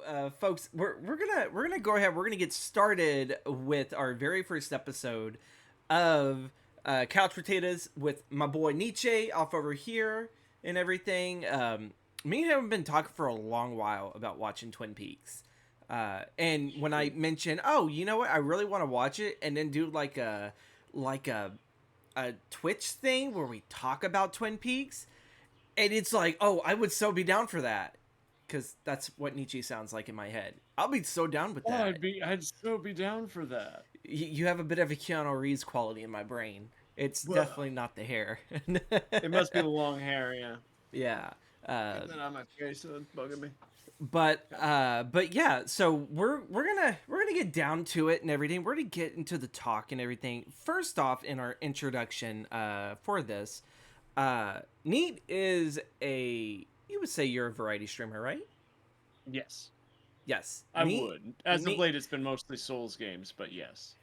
So, folks, we're gonna go ahead. We're gonna get started with our very first episode of Couch Potatoes with my boy Nietzsche off over here and everything. Me and him have been talking for a long while about watching Twin Peaks. And when I mentioned, oh, you know what, I really want to watch it, and then do like a Twitch thing where we talk about Twin Peaks, and it's like, oh, I would so be down for that because that's what Nietzsche sounds like in my head. I'll be so down with Oh, that. I'd so be down for that. You have a bit of a Keanu Reeves quality in my brain. It's Well, definitely not the hair. it must be the long hair, yeah. Yeah. Uh, Get that on my face, so it's bugging me. Yeah. but yeah, so we're gonna get down to it and everything. We're gonna get into the talk and everything. First off, in our introduction for this, Neat is a, you would say you're a variety streamer, right? Yes, Yes. I would. As of Neat. late, it's been mostly Souls games, but yes.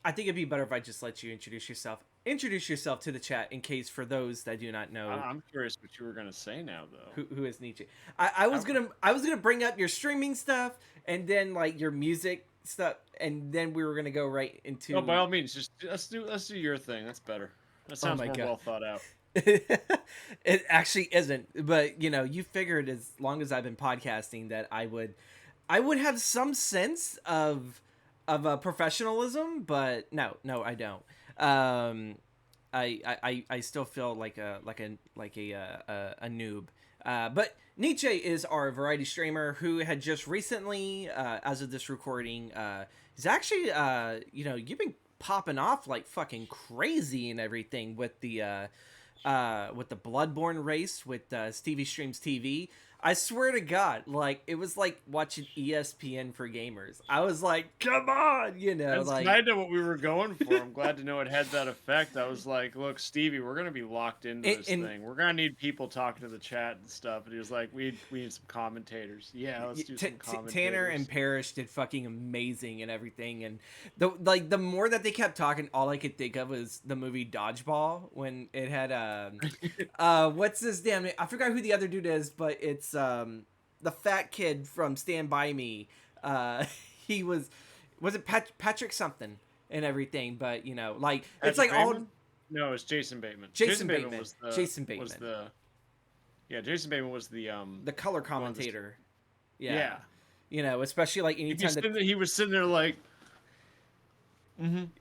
I think it'd be better if I just let you introduce yourself. Introduce yourself to the chat in case for those that do not know I'm curious what you were gonna say now, though. who is Nietzsche. I was gonna bring up your streaming stuff and then like your music stuff, and then we were gonna go right No, by into. all means, just let's do your thing. That's better. That Oh sounds my more god. well thought out. It actually isn't, but you figured as long as I've been podcasting that I would have some sense of professionalism, but no, I don't. Um, I still feel like a noob. But Nietzsche is our variety streamer who had just recently, as of this recording, he's actually you've been popping off like fucking crazy and everything with the Bloodborne race with Stevie Streams TV. I swear to God, like it was like watching ESPN for gamers. I was like, come on, That's like kind of what we were going for. I'm glad to know it had that effect. I was like, look, Stevie, we're going to be locked into this and thing. We're going to need people talking to the chat and stuff. And he was like, we need some commentators. Yeah, let's do some Tanner and commentators. Parrish did fucking amazing and everything, and the more that they kept talking, all I could think of was the movie Dodgeball when it had what's this damn name? I forgot who the other dude is, but it's the fat kid from Stand By Me. Uh, he was it Patrick something and everything, but like it's Patrick like all Bateman? No, it's Jason Bateman. Jason Bateman. Jason was Bateman, the yeah, Jason Bateman was the the color one of the commentator. Yeah, yeah. especially like anytime that. He was sitting there like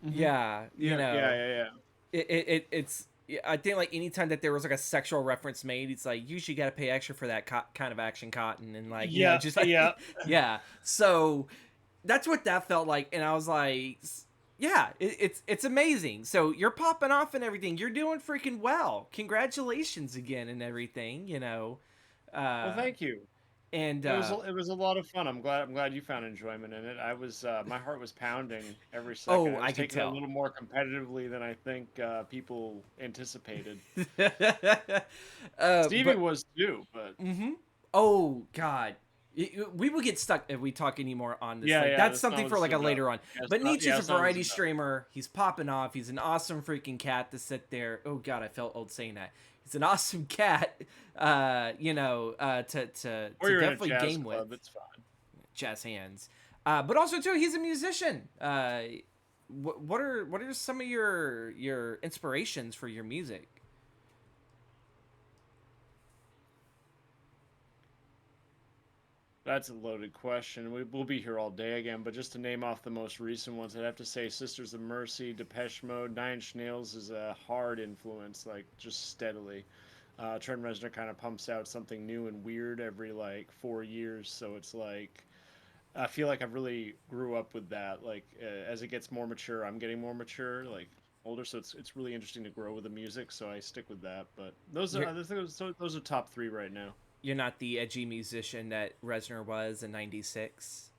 Yeah, yeah. it's I think like anytime that there was like a sexual reference made, it's like you usually got to pay extra for that kind of action cotton, and like Yeah, just like yeah. yeah. So that's what that felt like, and I was like, yeah, it's amazing. So you're popping off and everything. You're doing freaking well. Congratulations again and everything. Well, Uh, thank you. and It was a lot of fun. I'm glad you found enjoyment in it. I was my heart was pounding every second. oh, I I was could taking it a tell. little more competitively than I think people anticipated. Stevie But was too, but oh God, we will get stuck if we talk anymore on this. Like yeah, that's that's not something what for this like is a about. later on. Yeah, But Nietzsche's a that's not what this variety is about. streamer. He's popping off. He's an awesome freaking cat to sit there. Oh God, I felt old saying that. He's an awesome cat. To Or you're in a definitely jazz game with club, it's fine. jazz hands. But also too, he's a musician. What are some of your inspirations for your music? That's a loaded question. We'll be here all day again, but just to name off the most recent ones, I'd have to say Sisters of Mercy, Depeche Mode, Nine Inch Nails is a hard influence, like just steadily. Trent Reznor kind of pumps out something new and weird every like 4 years, so it's like I feel like I've really grew up with that. Like as it gets more mature, I'm getting more mature, like older, so it's really interesting to grow with the music. So I stick with that. But You're those are top three right now. you're not the edgy musician that Reznor was in '96.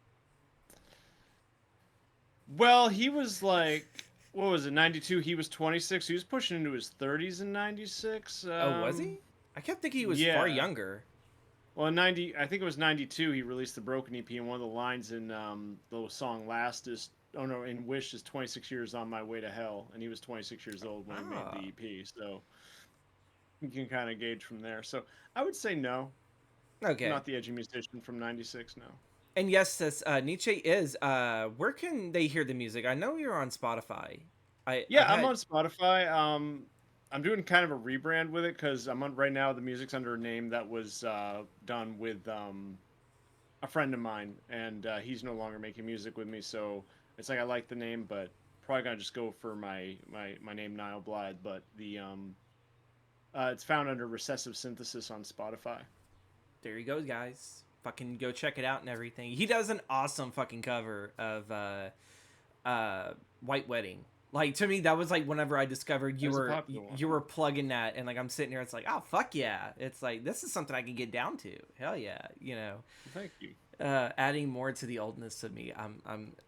Well, he was like, what was it, 92? He was 26. He was pushing into his 30s in 96. Oh, was he? I kept thinking he was far Yeah. younger. Well, in 90, I think it was 92, he released the Broken EP, and one of the lines in the song Last is, oh no, in Wish is 26 years on my way to hell. And he was 26 years old when he made Ah, the EP. So you can kind of gauge from there. So I would say no. okay. Not the edgy musician from 96, no. And yes, this Nietzsche is. Where can they hear the music? I know you're on Spotify. Yeah, I've I'm had. on Spotify. I'm doing kind of a rebrand with it because I'm on right now. The music's under a name that was done with a friend of mine, and he's no longer making music with me. So it's like I like the name, but probably gonna just go for my name Niall Blythe. But it's found under Recessive Synthesis on Spotify. There he goes, guys. Fucking go check it out and everything. He does an awesome fucking cover of White Wedding. Like to me, that was like whenever I discovered That was a popular one. you were plugging that, and like I'm sitting here, it's like, oh fuck yeah, it's like this is something I can get down to. Hell yeah, you know. Thank you. Adding more to the oldness of me.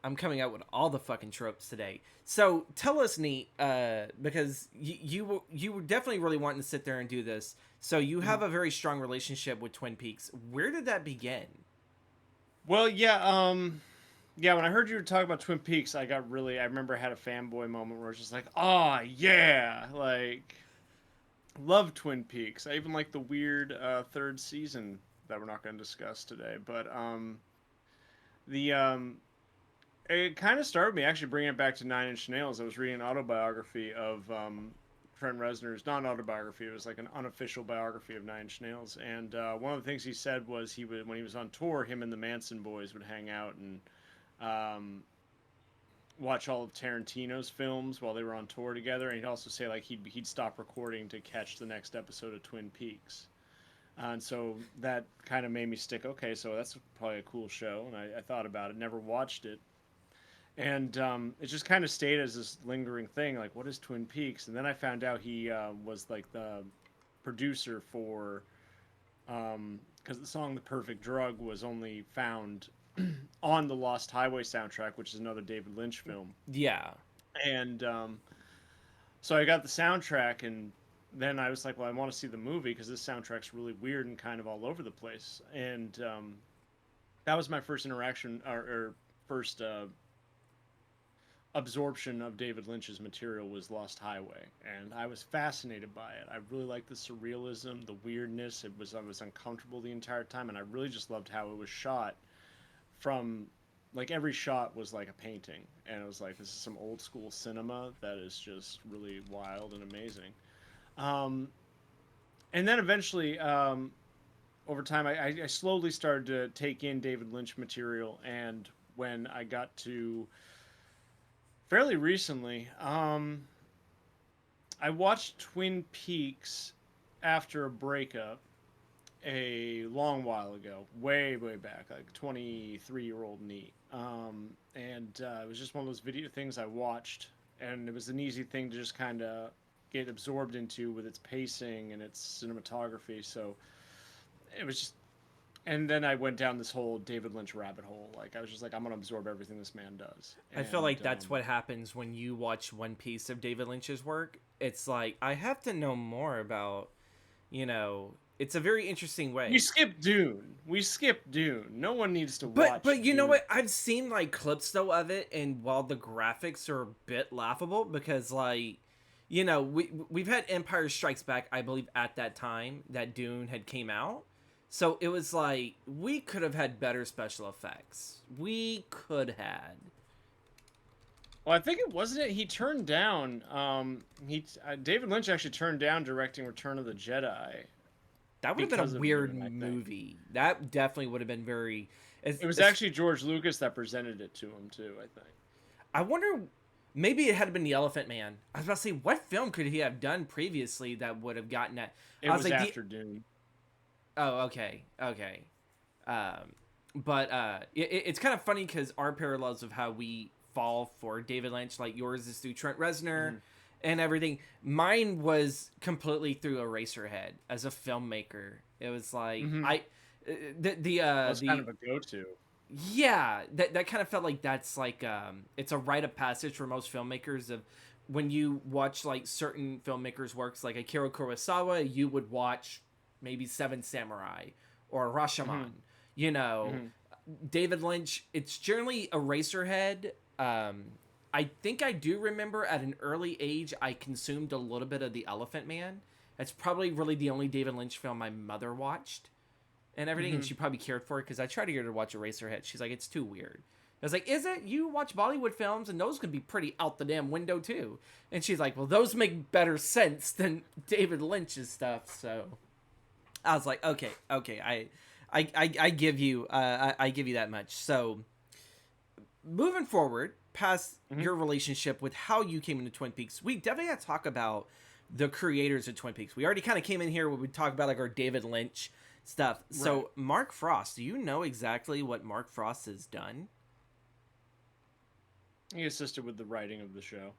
I'm coming out with all the fucking tropes today. So tell us, Neat, because you were definitely really wanting to sit there and do this. So you have a very strong relationship with Twin Peaks. Where did that begin? Well, yeah. When I heard you were talking about Twin Peaks, I got really. I remember I had a fanboy moment where it's just like, oh yeah, like love Twin Peaks. I even like the weird third season that we're not going to discuss today. But the it kind of started me actually bringing it back to Nine Inch Nails. I was reading an autobiography of Trent Reznor's, not an autobiography. It was like an unofficial biography of Nine Inch Nails. And one of the things he said was he would when he was on tour, him and the Manson boys would hang out and um, watch all of Tarantino's films while they were on tour together. And he'd also say like he'd stop recording to catch the next episode of Twin Peaks. And so that kind of made me stick. Okay, so that's probably a cool show, and I thought about it. Never watched it, and it just kind of stayed as this lingering thing. Like, what is Twin Peaks? And then I found out he was like the producer for because the song "The Perfect Drug" was only found on the Lost Highway soundtrack, which is another David Lynch film. Yeah, And so I got the soundtrack, and then I was like, well, I want to see the movie because this soundtrack's really weird and kind of all over the place. And that was my first interaction or first absorption of David Lynch's material was Lost Highway, and I was fascinated by it. I really liked the surrealism, the weirdness. I was uncomfortable the entire time, and I really just loved how it was shot. From like every shot was like a painting, and it was like this is some old school cinema that is just really wild and amazing. Um, and then eventually, over time, I slowly started to take in David Lynch material, and when I got to fairly recently, I watched Twin Peaks after a breakup a long while ago, way back, like 23-year-old Neat. And it was just one of those video things I watched, and it was an easy thing to just kind of get absorbed into with its pacing and its cinematography. So it was just, and then I went down this whole David Lynch rabbit hole. Like I was just like, I'm gonna absorb everything this man does. I feel And like that's what happens when you watch one piece of David Lynch's work. It's like I have to know more about, you know. It's a very interesting way. we skipped Dune. We skipped Dune. No one needs to But watch you know Dune. what? I've seen like clips though of it, and while the graphics are a bit laughable because like, you know, we've had Empire Strikes Back, I believe, at that time that Dune had came out, so it was like we could have had better special effects. We could had. Well, I think it wasn't it. He turned down. David Lynch actually turned down directing Return of the Jedi That would have been because a of weird Dune. I think movie. That definitely would have been very. it was actually George Lucas that presented it to him too. I think. I wonder. Maybe it had been the Elephant Man. I was about to say, what film could he have done previously that would have gotten that? It I was like, after Dune. Oh, okay, okay. But it's kind of funny because our parallels of how we fall for David Lynch, like yours is through Trent Reznor and everything. Mine was completely through Eraserhead as a filmmaker. It was like Mm-hmm. the Was kind of a go-to. yeah, that kind of felt like that's like it's a rite of passage for most filmmakers of when you watch like certain filmmakers' works like Akira Kurosawa, you would watch maybe Seven Samurai or Rashomon. You know, David Lynch, it's generally Eraserhead. I think I do remember at an early age I consumed a little bit of The Elephant Man. That's probably really the only David Lynch film my mother watched. and everything, and Mm-hmm. she probably cared for it because I tried to get her to watch Eraserhead. She's like, it's too weird. I was like, is it? You watch Bollywood films, and those can be pretty out the damn window too. And she's like, well, those make better sense than David Lynch's stuff. So I was like, okay, I give you, I give you that much. So moving forward, past Mm-hmm. your relationship with how you came into Twin Peaks, we definitely got to talk about the creators of Twin Peaks. We already kind of came in here when we talk about like our David Lynch stuff. Right. So Mark Frost, do you know exactly what Mark Frost has done? He assisted with the writing of the show.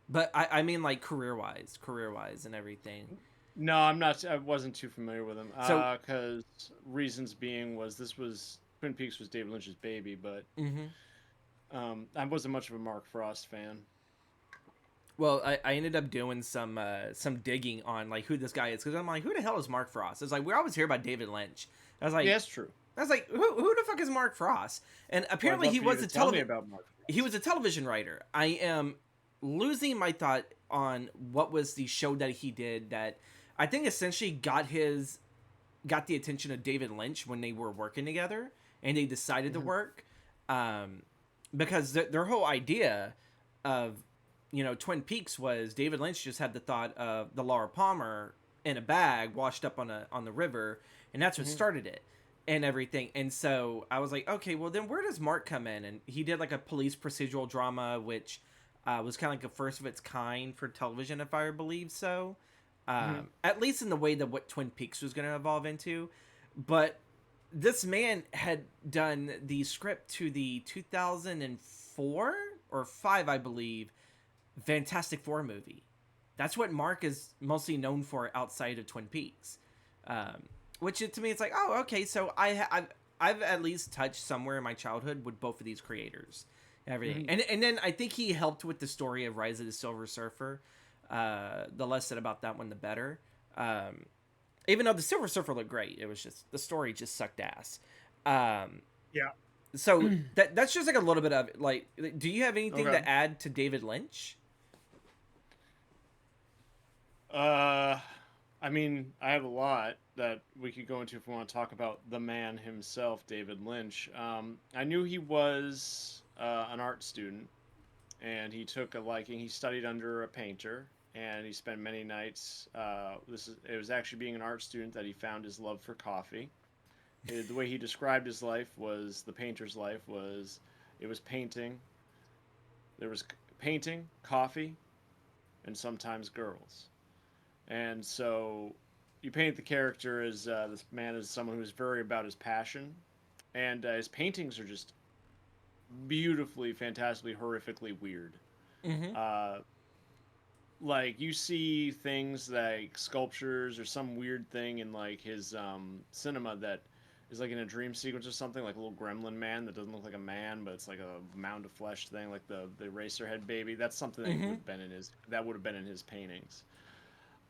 But I mean like career wise and everything. No, I'm not. I wasn't too familiar with him. So Because reasons being was this was Twin Peaks was David Lynch's baby, but mhm. I wasn't much of a Mark Frost fan. Well, I ended up doing some digging on like who this guy is because I'm like, who the hell is Mark Frost? It's like we always hear about David Lynch. I was like, Yeah, that's true. who the fuck is Mark Frost? And Well, I'd apparently love he for you was to a tell me television about Mark he Frost. was a television writer. I am losing my thought on what was the show that he did that I think essentially got the attention of David Lynch when they were working together and they decided to Mm-hmm. work, because their whole idea of Twin Peaks was David Lynch just had the thought of the Laura Palmer in a bag washed up on the river, and that's what Mm-hmm. started it and everything. And so I was like, okay, well then where does Mark come in? And he did like a police procedural drama, which was kind of like a first of its kind for television, if I believe so. Mm-hmm. At least in the way that what Twin Peaks was going to evolve into. But this man had done the script to the 2004 or 5, I believe, Fantastic Four movie. That's what Mark is mostly known for outside of Twin Peaks. Which to me, it's like, oh, okay, so I've at least touched somewhere in my childhood with both of these creators, and everything, Mm-hmm. and then I think he helped with the story of Rise of the Silver Surfer. The less said about that one, the better. Even though the Silver Surfer looked great, it was just the story just sucked ass. Um, Yeah. so that's just like a little bit of like. Do you have anything Okay. to add to David Lynch? Uh, I mean, I have a lot that we could go into if we want to talk about the man himself, David Lynch. I knew he was an art student, and he took a liking. He studied under a painter, and he spent many nights. It was actually being an art student that he found his love for coffee. The way he described his life was the painter's life was it was painting. There was painting, coffee, and sometimes girls. And so you paint the character as this man as someone who's very about his passion, and his paintings are just beautifully, fantastically, horrifically weird. Mm-hmm. Uh, like you see things like sculptures or some weird thing in like his cinema that is like in a dream sequence or something, like a little gremlin man that doesn't look like a man, but it's like a mound of flesh thing, like the Eraserhead baby. That's something that Mm-hmm. would have been in his paintings.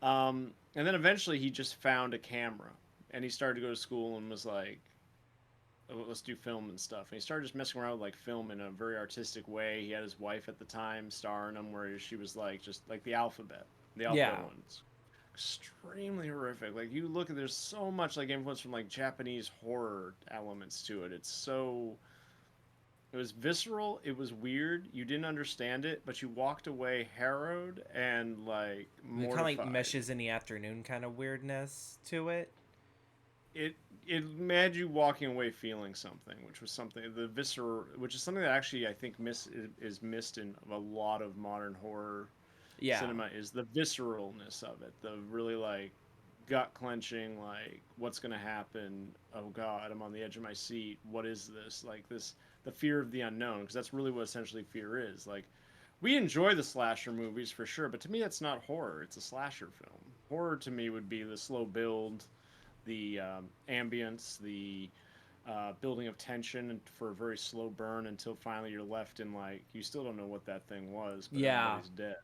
And then eventually he just found a camera and he started to go to school and was like, "Oh, let's do film and stuff." And he started just messing around with like film in a very artistic way. He had his wife at the time starring him, where she was like just like the Yeah. alphabet ones, extremely horrific. Like you look at, there's so much like influence from like Japanese horror elements to it. It was visceral. It was weird. You didn't understand it, but you walked away harrowed and like It kind of like mortified. meshes in the afternoon kind of weirdness to it. it it made you walking away feeling something, which was something the visceral, which is something that actually I think is missed in a lot of modern horror Yeah. cinema, is the visceralness of it, the really like gut clenching, like what's gonna happen? Oh God, I'm on the edge of my seat. What is this? Like this, the fear of the unknown, because that's really what essentially fear is. Like we enjoy the slasher movies for sure, but to me that's not horror. It's a slasher film. Horror to me would be the slow build, the ambience, the building of tension for a very slow burn until finally you're left in like you still don't know what that thing was, but Yeah. everybody's dead.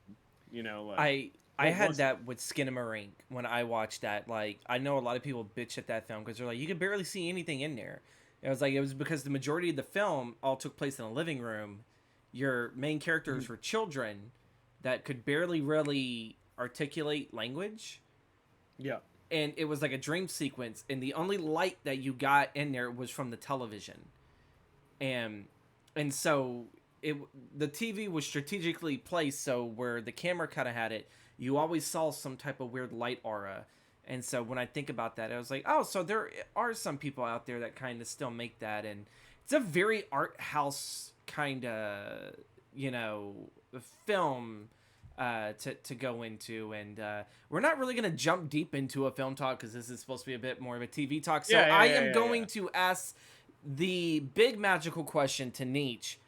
You know, like I what had was it? that with Skinamarink when I watched that. Like, I know a lot of people bitch at that film because they're like, you could barely see anything in there. It was because the majority of the film all took place in a living room. Your main characters were children that could barely really articulate language, Yeah. and it was like a dream sequence, and the only light that you got in there was from the television, and so the TV was strategically placed so where the camera kind of had it, you always saw some type of weird light aura. And so when I think about that, I was like, oh, so there are some people out there that kind of still make that, and it's a very art house kind of, film to go into. And we're not really going to jump deep into a film talk because this is supposed to be a bit more of a TV talk. So I am going to ask the big magical question to Nietzsche.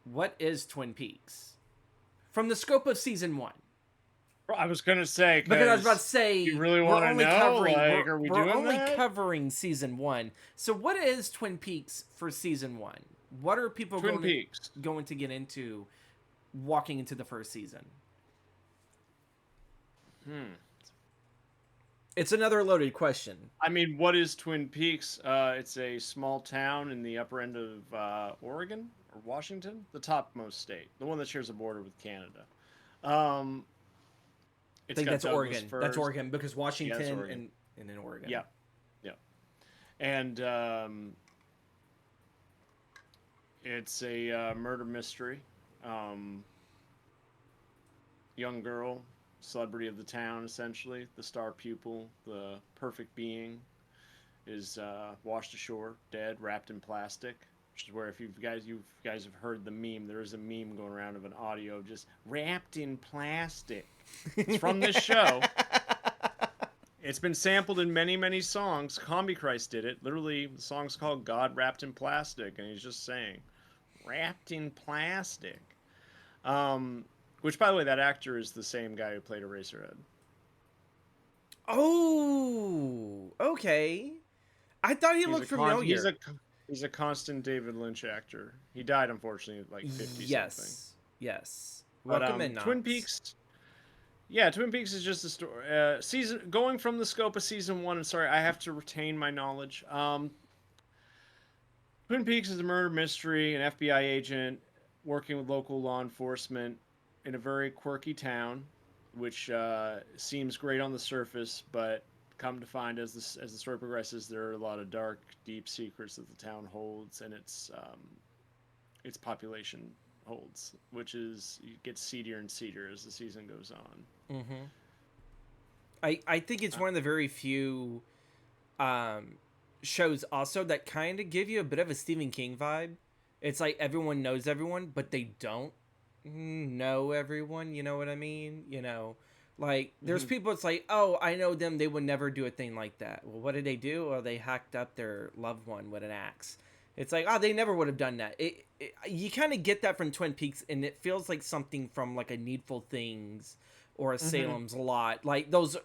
What is Twin Peaks? From the scope of season 1. I was gonna say because I was about to say you really want to know. We're only covering season 1. So what is Twin Peaks for season 1? What are people going to get into walking into the first season? It's another loaded question. I mean, what is Twin Peaks? It's a small town in the upper end of Oregon or Washington, the topmost state, the one that shares a border with Canada. I think that's Oregon. That's Oregon because Washington and then Oregon. Yeah. And it's a murder mystery. Young girl, celebrity of the town, essentially. The star pupil, the perfect being, is washed ashore, dead, wrapped in plastic. Which is where, if you guys have heard the meme, there is a meme going around of an audio of just wrapped in plastic. It's from this show. It's been sampled in many, many songs. Combi Christ did it. Literally, the song's called God Wrapped in Plastic, and he's just saying, wrapped in plastic. Which, by the way, that actor is the same guy who played Eraserhead. Oh, okay. I thought he looked familiar. He's a constant David Lynch actor. He died, unfortunately, at like 50 something. Yes. Welcome in, Twin Peaks. Yeah, Twin Peaks is just a story. Going from the scope of season 1. And sorry, I have to retain my knowledge. Twin Peaks is a murder mystery. An FBI agent working with local law enforcement in a very quirky town, which seems great on the surface, but come to find as the story progresses, there are a lot of dark, deep secrets that the town holds, and its population holds, which gets seedier and seedier as the season goes on. I think it's one of the very few shows also that kind of give you a bit of a Stephen King vibe. It's like everyone knows everyone, but they don't know everyone. You know what I mean? Like, there's people, it's like, oh, I know them, they would never do a thing like that. Well, what did they do? Well, they hacked up their loved one with an axe. It's like, oh, they never would have done that. You kind of get that from Twin Peaks, and it feels like something from, like, a Needful Things or a Salem's Lot. Like, those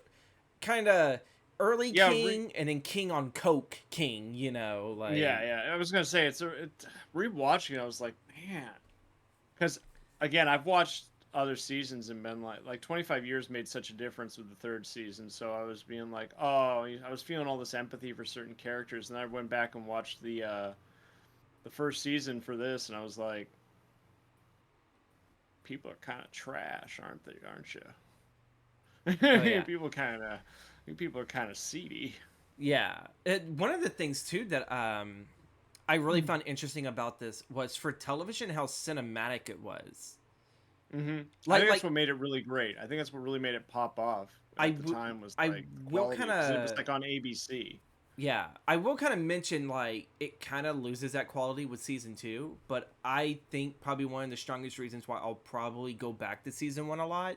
kind of early King and then King on Coke King, like... Yeah, I was going to say, rewatching it, I was like, man. Because, again, I've watched other seasons and been like 25 years made such a difference with the third season, so I was being like, oh, I was feeling all this empathy for certain characters, and I went back and watched the first season for this, and I was like, people are kind of trash, aren't you? Oh, yeah. people are kind of seedy. Yeah. One of the things too that I really found interesting about this was, for television, how cinematic it was. I think that's what made it really great. I think that's what really made it pop off at the time, was like quality. It was like on ABC. Yeah, I will kind of mention, like, it kind of loses that quality with season 2, but I think probably one of the strongest reasons why I'll probably go back to season 1 a lot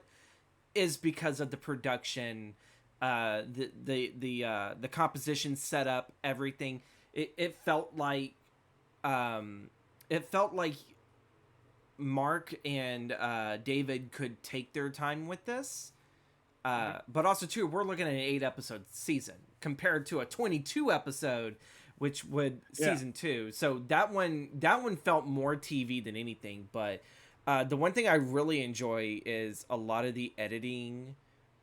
is because of the production, the composition, setup, everything. It felt like Mark and David could take their time with this, but also too, we're looking at an 8-episode season compared to a 22 episode, which would season 2. So that one felt more TV than anything. But the one thing I really enjoy is a lot of the editing,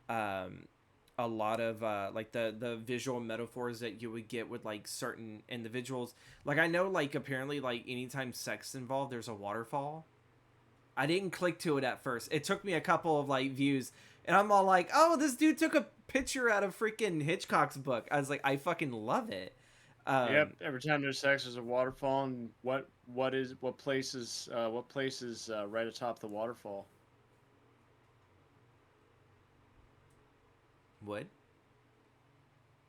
a lot of like the visual metaphors that you would get with like certain individuals. Like, I know, like, apparently, like, anytime sex involved, there's a waterfall. I didn't click to it at first. It took me a couple of like views, and I'm all like, oh, this dude took a picture out of freaking Hitchcock's book. I was like, I fucking love it. Yep. Every time there's sex, there's a waterfall, and what place is right atop the waterfall? Would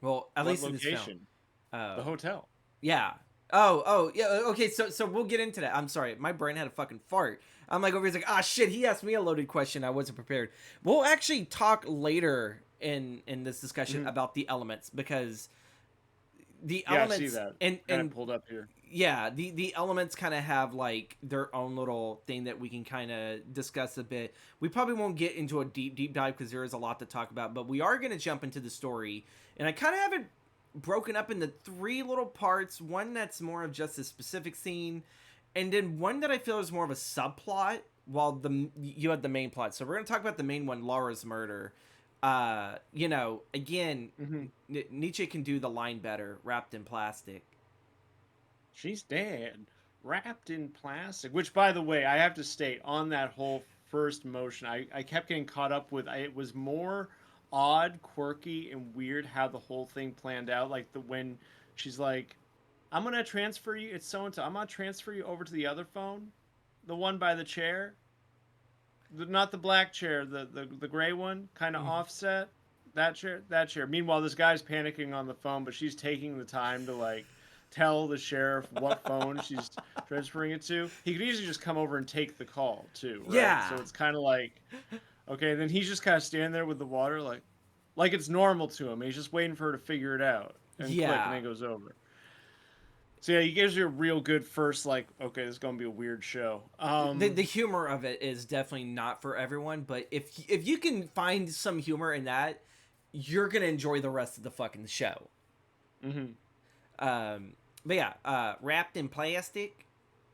well, at What least in this film. location? The Oh, hotel. yeah. Yeah. Okay, so we'll get into that. I'm sorry, my brain had a fucking fart. I'm like over here, like, ah, shit. He asked me a loaded question. I wasn't prepared. We'll actually talk later in this discussion Hmm. about the elements because the Yeah, I see elements that. and Kind of and pulled up here. yeah, the elements kind of have like their own little thing that we can kind of discuss a bit. We probably won't get into a deep dive because there is a lot to talk about, but we are going to jump into the story, and I kind of have it broken up into three little parts. One that's more of just a specific scene, and then one that I feel is more of a subplot. While you had the main plot, so we're going to talk about the main one, Laura's murder. Again, Hmm. Nietzsche can do the line better, wrapped in plastic. She's dead, wrapped in plastic. Which, by the way, I have to state on that whole first motion, I kept getting caught up with. It was more odd, quirky, and weird how the whole thing planned out. Like when she's like, "I'm gonna transfer you." It's so and so. I'm gonna transfer you over to the other phone, the one by the chair, not the black chair, the gray one, kind of Mhm. offset. That chair, that chair. Meanwhile, this guy's panicking on the phone, but she's taking the time to like tell the sheriff what phone she's transferring it to. He could easily just come over and take the call too, right? Yeah, So it's kind of like, okay, then he's just kind of standing there with the water, like it's normal to him. He's just waiting for her to figure it out and click, and yeah. then it goes over. So yeah, he gives you a real good first, like, okay, this is gonna be a weird show. The humor of it is definitely not for everyone, but if you can find some humor in that, you're gonna enjoy the rest of the fucking show. Mhm. But yeah, wrapped in plastic.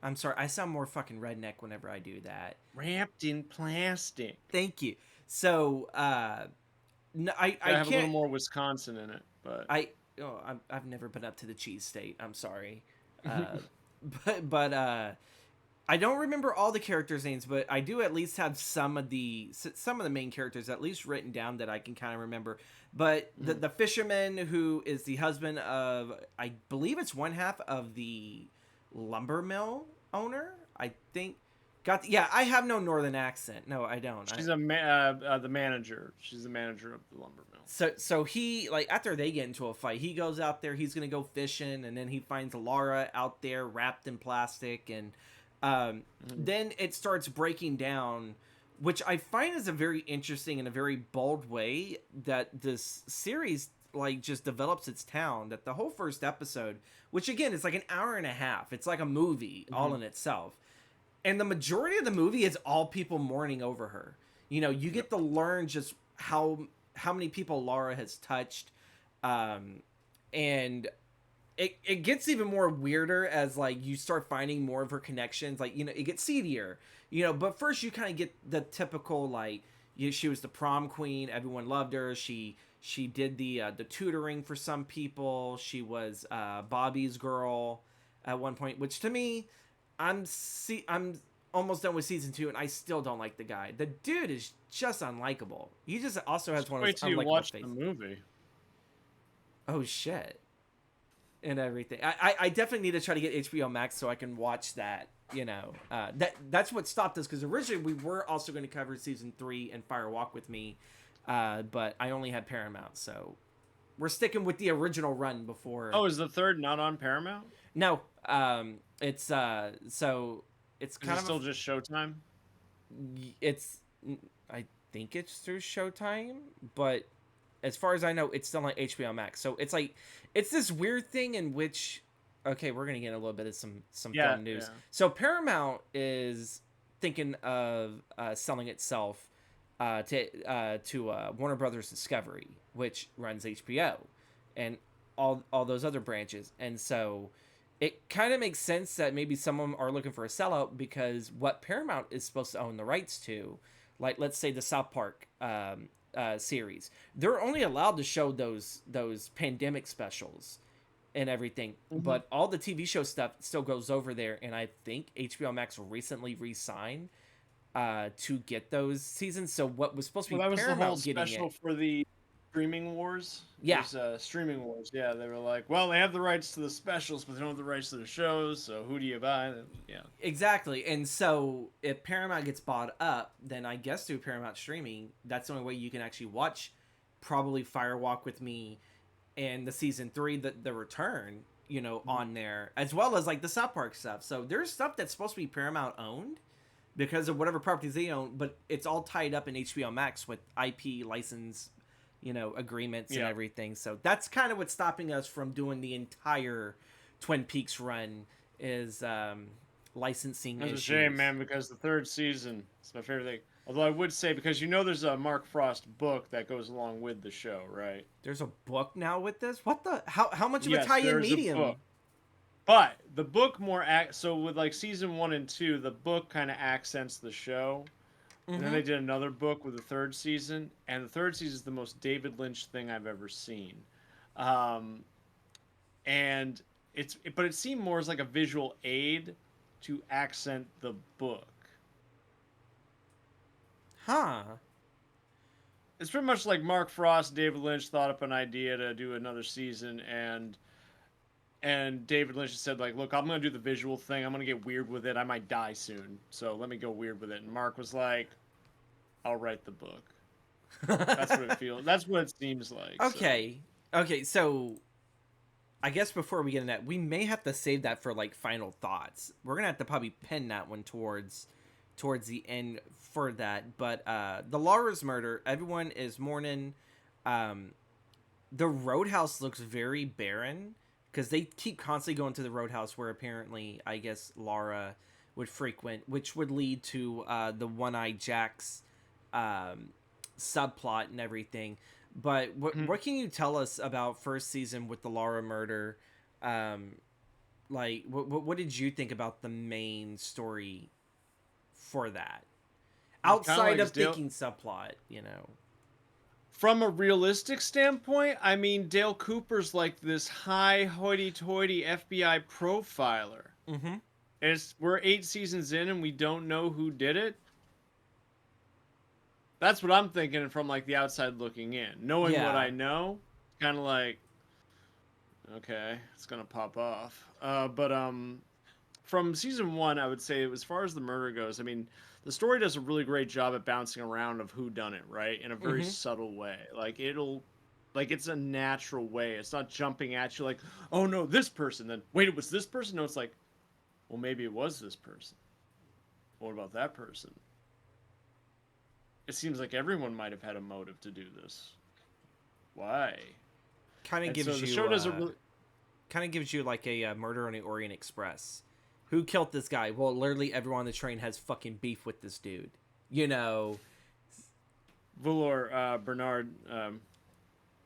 I'm sorry, I sound more fucking redneck whenever I do that. Wrapped in plastic. Thank you. So, no, I Gotta have a little can't. more Wisconsin in it, but I I've never been up to the cheese state. I'm sorry, uh, but I don't remember all the characters' names, but I do at least have some of the main characters at least written down that I can kind of remember. But the Mhm. the fisherman who is the husband of, I believe it's one half of the lumber mill owner. I think yeah. I have no northern accent. No, I don't. She's the manager. She's the manager of the lumber mill. So he, like, after they get into a fight, he goes out there, he's gonna go fishing, and then he finds Laura out there wrapped in plastic, and Mhm. then it starts breaking down, which I find is a very interesting and a very bold way that this series like just develops its town. That the whole first episode, which again is like an hour and a half, it's like a movie all Mhm. in itself, and the majority of the movie is all people mourning over her. You Yep. get to learn just how many people Laura has touched, um, and it gets even more weirder as like you start finding more of her connections. Like it gets seedier. But first you kind of get the typical like she was the prom queen, everyone loved her. She did the tutoring for some people. She was Bobby's girl at one point, which to me, I'm almost done with season 2 and I still don't like the guy. The dude is just unlikable. He just also has Just one of wait those till you unlikable watch the faces. movie. Oh shit. And everything. I definitely need to try to get HBO Max so I can watch that. That's what stopped us, because originally we were also going to cover season 3 and Fire Walk with Me, but I only had Paramount, so we're sticking with the original run before. Oh, is the third not on Paramount? No, it's so it's Is kind it of still just Showtime? it's I think it's through Showtime, but as far as I know, it's still on HBO Max. So it's like it's this weird thing in which, okay, we're gonna get a little bit of some Yeah, film news. yeah. So Paramount is thinking of selling itself to Warner Brothers Discovery, which runs HBO and all those other branches, and so it kind of makes sense that maybe some of them are looking for a sellout, because what Paramount is supposed to own the rights to, like let's say the South Park series, they're only allowed to show those pandemic specials and everything, Hmm. but all the TV show stuff still goes over there. And I think HBO Max recently re-signed to get those seasons. So what was supposed to Well, be that was the whole Paramount getting special it? for the streaming wars. Yeah, There's streaming wars. Yeah, they were like, well, they have the rights to the specials, but they don't have the rights to the shows. So who do you buy? Yeah. exactly. And so if Paramount gets bought up, then I guess through Paramount streaming, that's the only way you can actually watch probably Fire Walk with Me and the season 3, the return, on there, as well as like the South Park stuff. So there's stuff that's supposed to be Paramount owned because of whatever properties they own, but it's all tied up in HBO Max with IP license, agreements and everything. So that's kind of what's stopping us from doing the entire Twin Peaks run is licensing That's issues. a shame, man, because the third season is my favorite thing. Although I would say, because there's a Mark Frost book that goes along with the show, right? There's a book now with this? What the? How much of a Yes, tie-in there's a medium? book. But the book so with like season 1 and 2, the book kind of accents the show. And then they did another book with the third season, and the third season is the most David Lynch thing I've ever seen. And but it seemed more as like a visual aid to accent the book. Huh. It's pretty much like Mark Frost, David Lynch thought up an idea to do another season, and David Lynch said, like, look, I'm going to do the visual thing. I'm going to get weird with it. I might die soon, so let me go weird with it. And Mark was like, I'll write the book. That's what it feels. That's what it seems like. Okay. So. Okay, so I guess before we get into that, we may have to save that for, like, final thoughts. We're going to have to probably pin that one towards the end for that. But the Laura's murder, everyone is mourning. The Roadhouse looks very barren, because they keep constantly going to the Roadhouse where apparently, I guess, Laura would frequent, which would lead to the One-Eye Jack's subplot and everything. But what can you tell us about first season with the Laura murder? Like, what did you think about the main story for that? Outside of thinking subplot, From a realistic standpoint, I mean, Dale Cooper's like this high hoity-toity FBI profiler. Mm-hmm. And we're 8 seasons in and we don't know who did it. That's what I'm thinking from like the outside looking in. Knowing what I know, kind of like, okay, it's gonna pop off. But from season 1, I would say as far as the murder goes, I mean, the story does a really great job at bouncing around of who done it, right? In a very subtle way. Like it's a natural way. It's not jumping at you like, oh no, this person. Then wait, it was this person. No, it's like, well, maybe it was this person. What about that person? It seems like everyone might have had a motive to do this. Why? Kind of gives you. The show doesn't really. Kind of gives you like a Murder on the Orient Express. Who killed this guy? Well, literally everyone on the train has fucking beef with this dude.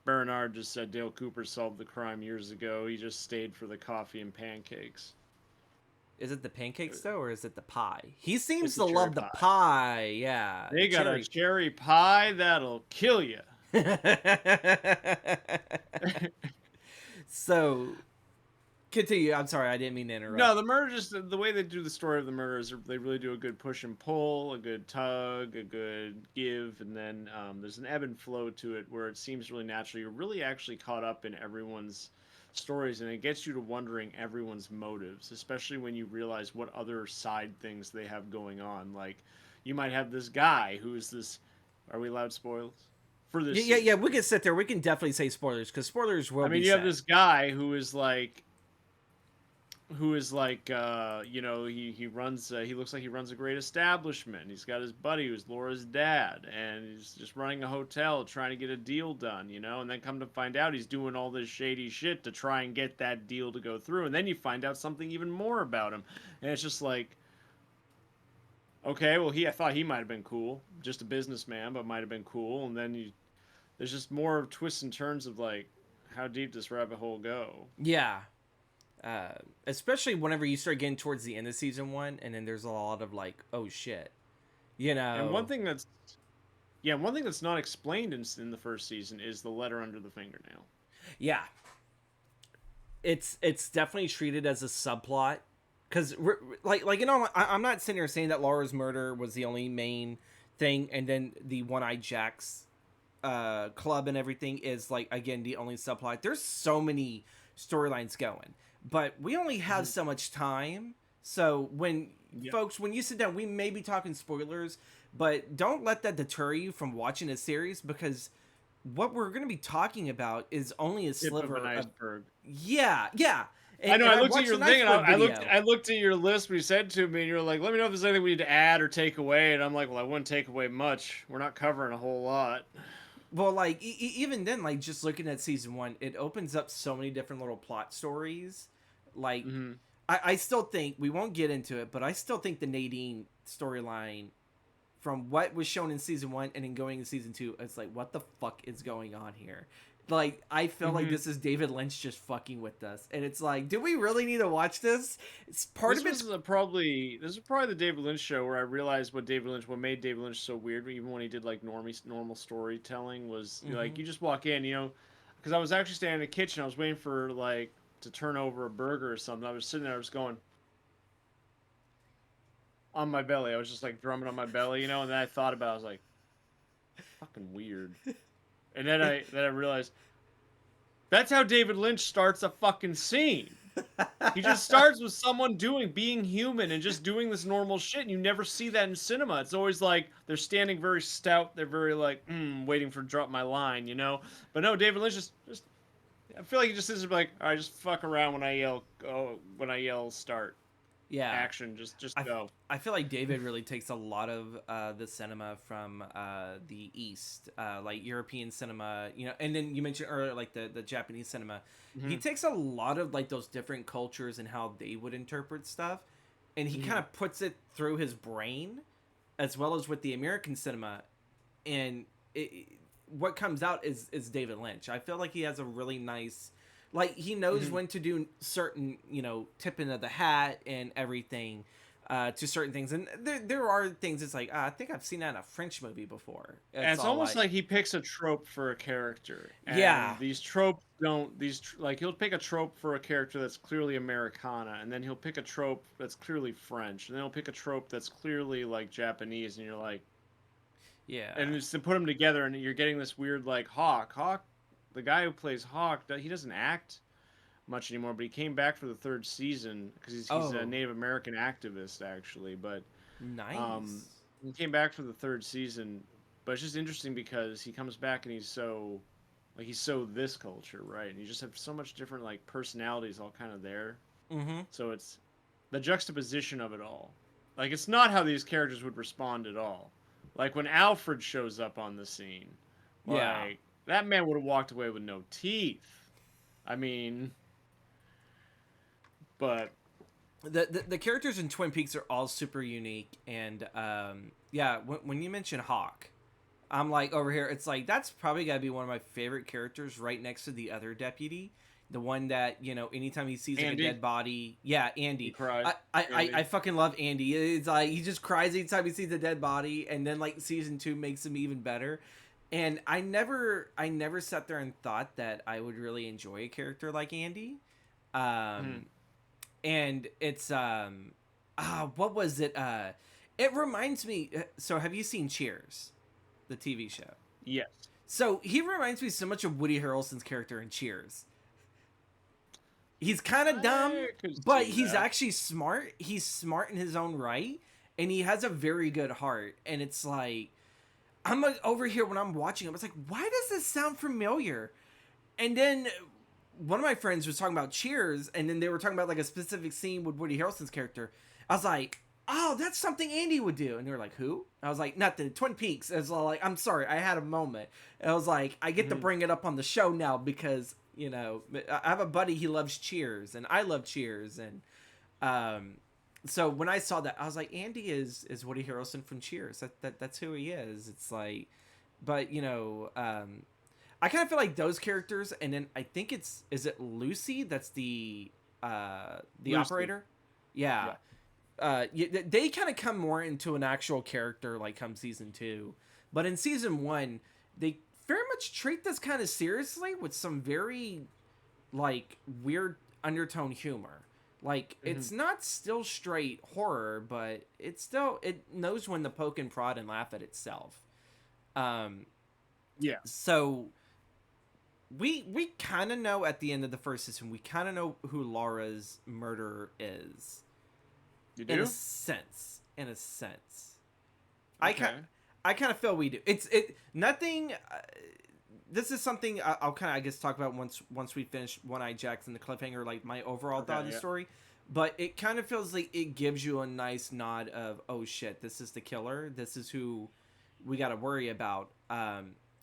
Bernard just said Dale Cooper solved the crime years ago. He just stayed for the coffee and pancakes. Is it the pancakes though, or is it the pie? He seems to love the pie. Yeah. They got a cherry pie that'll kill you. So, continue. I'm sorry, I didn't mean to interrupt. No, the murder, just the way they do the story of the murder is they really do a good push and pull, a good tug, a good give, and then there's an ebb and flow to it where it seems really natural. You're really actually caught up in everyone's stories, and it gets you to wondering everyone's motives, especially when you realize what other side things they have going on. Like, you might have this guy who is this. Are we allowed spoilers? For this yeah, we can sit there. We can definitely say spoilers because spoilers will. I mean, you have this guy who is like, he runs. He looks like he runs a great establishment. He's got his buddy who's Laura's dad, and he's just running a hotel, trying to get a deal done. And then come to find out he's doing all this shady shit to try and get that deal to go through. And then you find out something even more about him, and it's just like, okay, well, I thought he might have been cool, just a businessman, but might have been cool. And then there's just more twists and turns of like, how deep does rabbit hole go? Yeah. Especially whenever you start getting towards the end of season 1, and then there's a lot of like, oh shit, And one thing that's not explained in the first season is the letter under the fingernail. Yeah. It's definitely treated as a subplot. Because, I'm not sitting here saying that Laura's murder was the only main thing, and then the One-Eye Jack's club and everything is like again the only subplot. There's so many storylines going, but we only have so much time. So when folks, when you sit down, we may be talking spoilers, but don't let that deter you from watching a series, because what we're going to be talking about is only a sliver of an iceberg. Yeah. I know. I looked at watched your an thing, and iceberg I looked at your list. We said to me, and you're like, "Let me know if there's anything we need to add or take away." And I'm like, "Well, I wouldn't take away much. We're not covering a whole lot." Well, like even then, like just looking at season 1, it opens up so many different little plot stories. Like, I still think we won't get into it, but I still think the Nadine storyline, from what was shown in season 1 and then going in season 2, it's like, what the fuck is going on here? Like, I feel like this is David Lynch just fucking with us, and it's like, do we really need to watch this? It's part of it. This is probably the David Lynch show where I realized what made David Lynch so weird, even when he did like normal storytelling, was like you just walk in, because I was actually standing in the kitchen, I was waiting for like to turn over a burger or something. I was sitting there, I was going on my belly. I was just like drumming on my belly, and then I thought about it, I was like, fucking weird. And then I realized that's how David Lynch starts a fucking scene. He just starts with someone being human and just doing this normal shit, and you never see that in cinema. It's always like they're standing very stout, they're very like, waiting for drop my line, But no, David Lynch just I feel like he just sits there like, all right, just fuck around when I yell start. Yeah, action, just go. I feel like David really takes a lot of the cinema from the East, like European cinema, and then you mentioned earlier like the Japanese cinema. He takes a lot of like those different cultures and how they would interpret stuff, and he kind of puts it through his brain, as well as with the American cinema, and what comes out is David Lynch. I feel like he has a really nice, like, he knows when to do certain, tipping of the hat and everything to certain things. And there are things it's like, I think I've seen that in a French movie before. It's almost like he picks a trope for a character. And these tropes like, he'll pick a trope for a character that's clearly Americana, and then he'll pick a trope that's clearly French, and then he'll pick a trope that's clearly, like, Japanese, and you're like... Yeah. And just to put them together, and you're getting this weird, like, Hawk, the guy who plays Hawk, he doesn't act much anymore, but he came back for the 3rd season because he's a Native American activist, actually. But nice. He came back for the 3rd season, but it's just interesting because he comes back and he's so this culture, right? And you just have so much different like personalities all kind of there. So it's the juxtaposition of it all. Like, it's not how these characters would respond at all. Like when Alfred shows up on the scene, like, that man would have walked away with no teeth. I mean, but the characters in Twin Peaks are all super unique, and when you mention Hawk, I'm like, over here, it's like, that's probably got to be one of my favorite characters, right next to the other deputy, the one that, anytime he sees like a dead body, Andy. He cries. I fucking love Andy. It's like he just cries anytime he sees a dead body, and then like season 2 makes him even better. And I never sat there and thought that I would really enjoy a character like Andy. And it's what was it? It reminds me. So have you seen Cheers, the TV show? Yes. So he reminds me so much of Woody Harrelson's character in Cheers. He's kind of dumb, but he's actually smart. He's smart in his own right, and he has a very good heart. And it's like, I'm like over here when I'm watching him, it's like, why does this sound familiar? And then one of my friends was talking about Cheers, and then they were talking about like a specific scene with Woody Harrelson's character. I was like, oh, that's something Andy would do. And they were like, who? I was like, nothing. Twin Peaks. I was like, I'm sorry, I had a moment. And I was like, I get to bring it up on the show now because, I have a buddy, he loves Cheers, and I love Cheers. And so when I saw that, I was like, Andy is Woody Harrelson from Cheers. That's who he is. It's like, but I kind of feel like those characters, and then I think is it Lucy? That's the Lucy. Operator. Yeah. They kind of come more into an actual character like come season 2, but in season 1, they very much treat this kind of seriously with some very like weird undertone humor. Like, it's not still straight horror, but it knows when to poke and prod and laugh at itself. Yeah. So we kind of know at the end of the first season, we kind of know who Laura's murderer is. You In a do? sense. In a sense. Okay. I kind of feel we do. Nothing. This is something I'll kind of, I guess, talk about once we finish One Eye Jacks and the cliffhanger, like my overall thought of the story. But it kind of feels like it gives you a nice nod of, oh shit, this is the killer. This is who we got to worry about.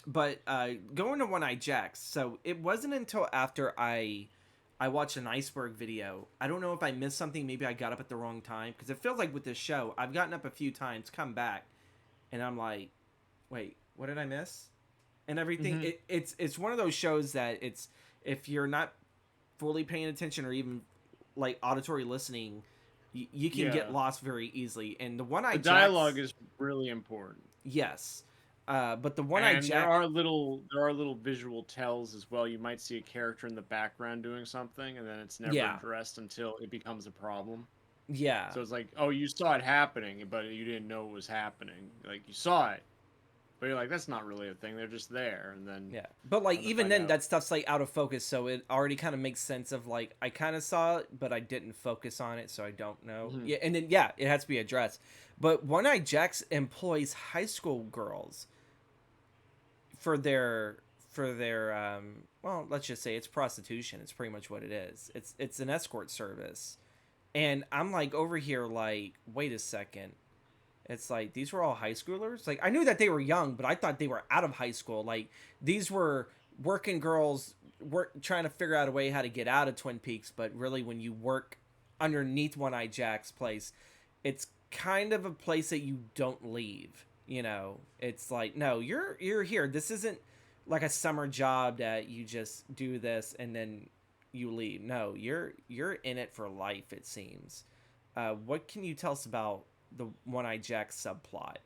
But going to One Eye Jacks, so it wasn't until after I watched an iceberg video. I don't know if I missed something. Maybe I got up at the wrong time, because it feels like with this show, I've gotten up a few times, come back, and I'm like, wait, what did I miss? And everything. Mm-hmm. It's one of those shows that it's, if you're not fully paying attention or even like auditory listening, you can get lost very easily. And the One Eye The Jacks, dialogue is really important. yes, but the One Eye And Jack, there are little visual tells as well. You might see a character in the background doing something, and then it's never yeah, addressed until it becomes a problem. yeah, So it's like, oh, you saw it happening, but you didn't know it was happening. Like you saw it, but you're like, that's not really a thing. They're just there, and then yeah. But like come to even find then, out. that stuff's like out of focus, so it already kind of makes sense of like I kind of saw it, but I didn't focus on it, so I don't know. Mhm. Yeah, and then yeah, it has to be addressed. But One Eye Jacks employs high school girls for their well, let's just say it's prostitution. It's pretty much what it is. It's an escort service. And I'm like over here like, wait a second. It's like these were all high schoolers? Like I knew that they were young, but I thought they were out of high school. Like these were working girls trying to figure out a way how to get out of Twin Peaks, but really when you work underneath One Eye Jack's place, it's kind of a place that you don't leave. You know, it's like, no, you're here. This isn't like a summer job that you just do this and then you leave. No, you're in it for life, it seems. What can you tell us about the One Eye Jack subplot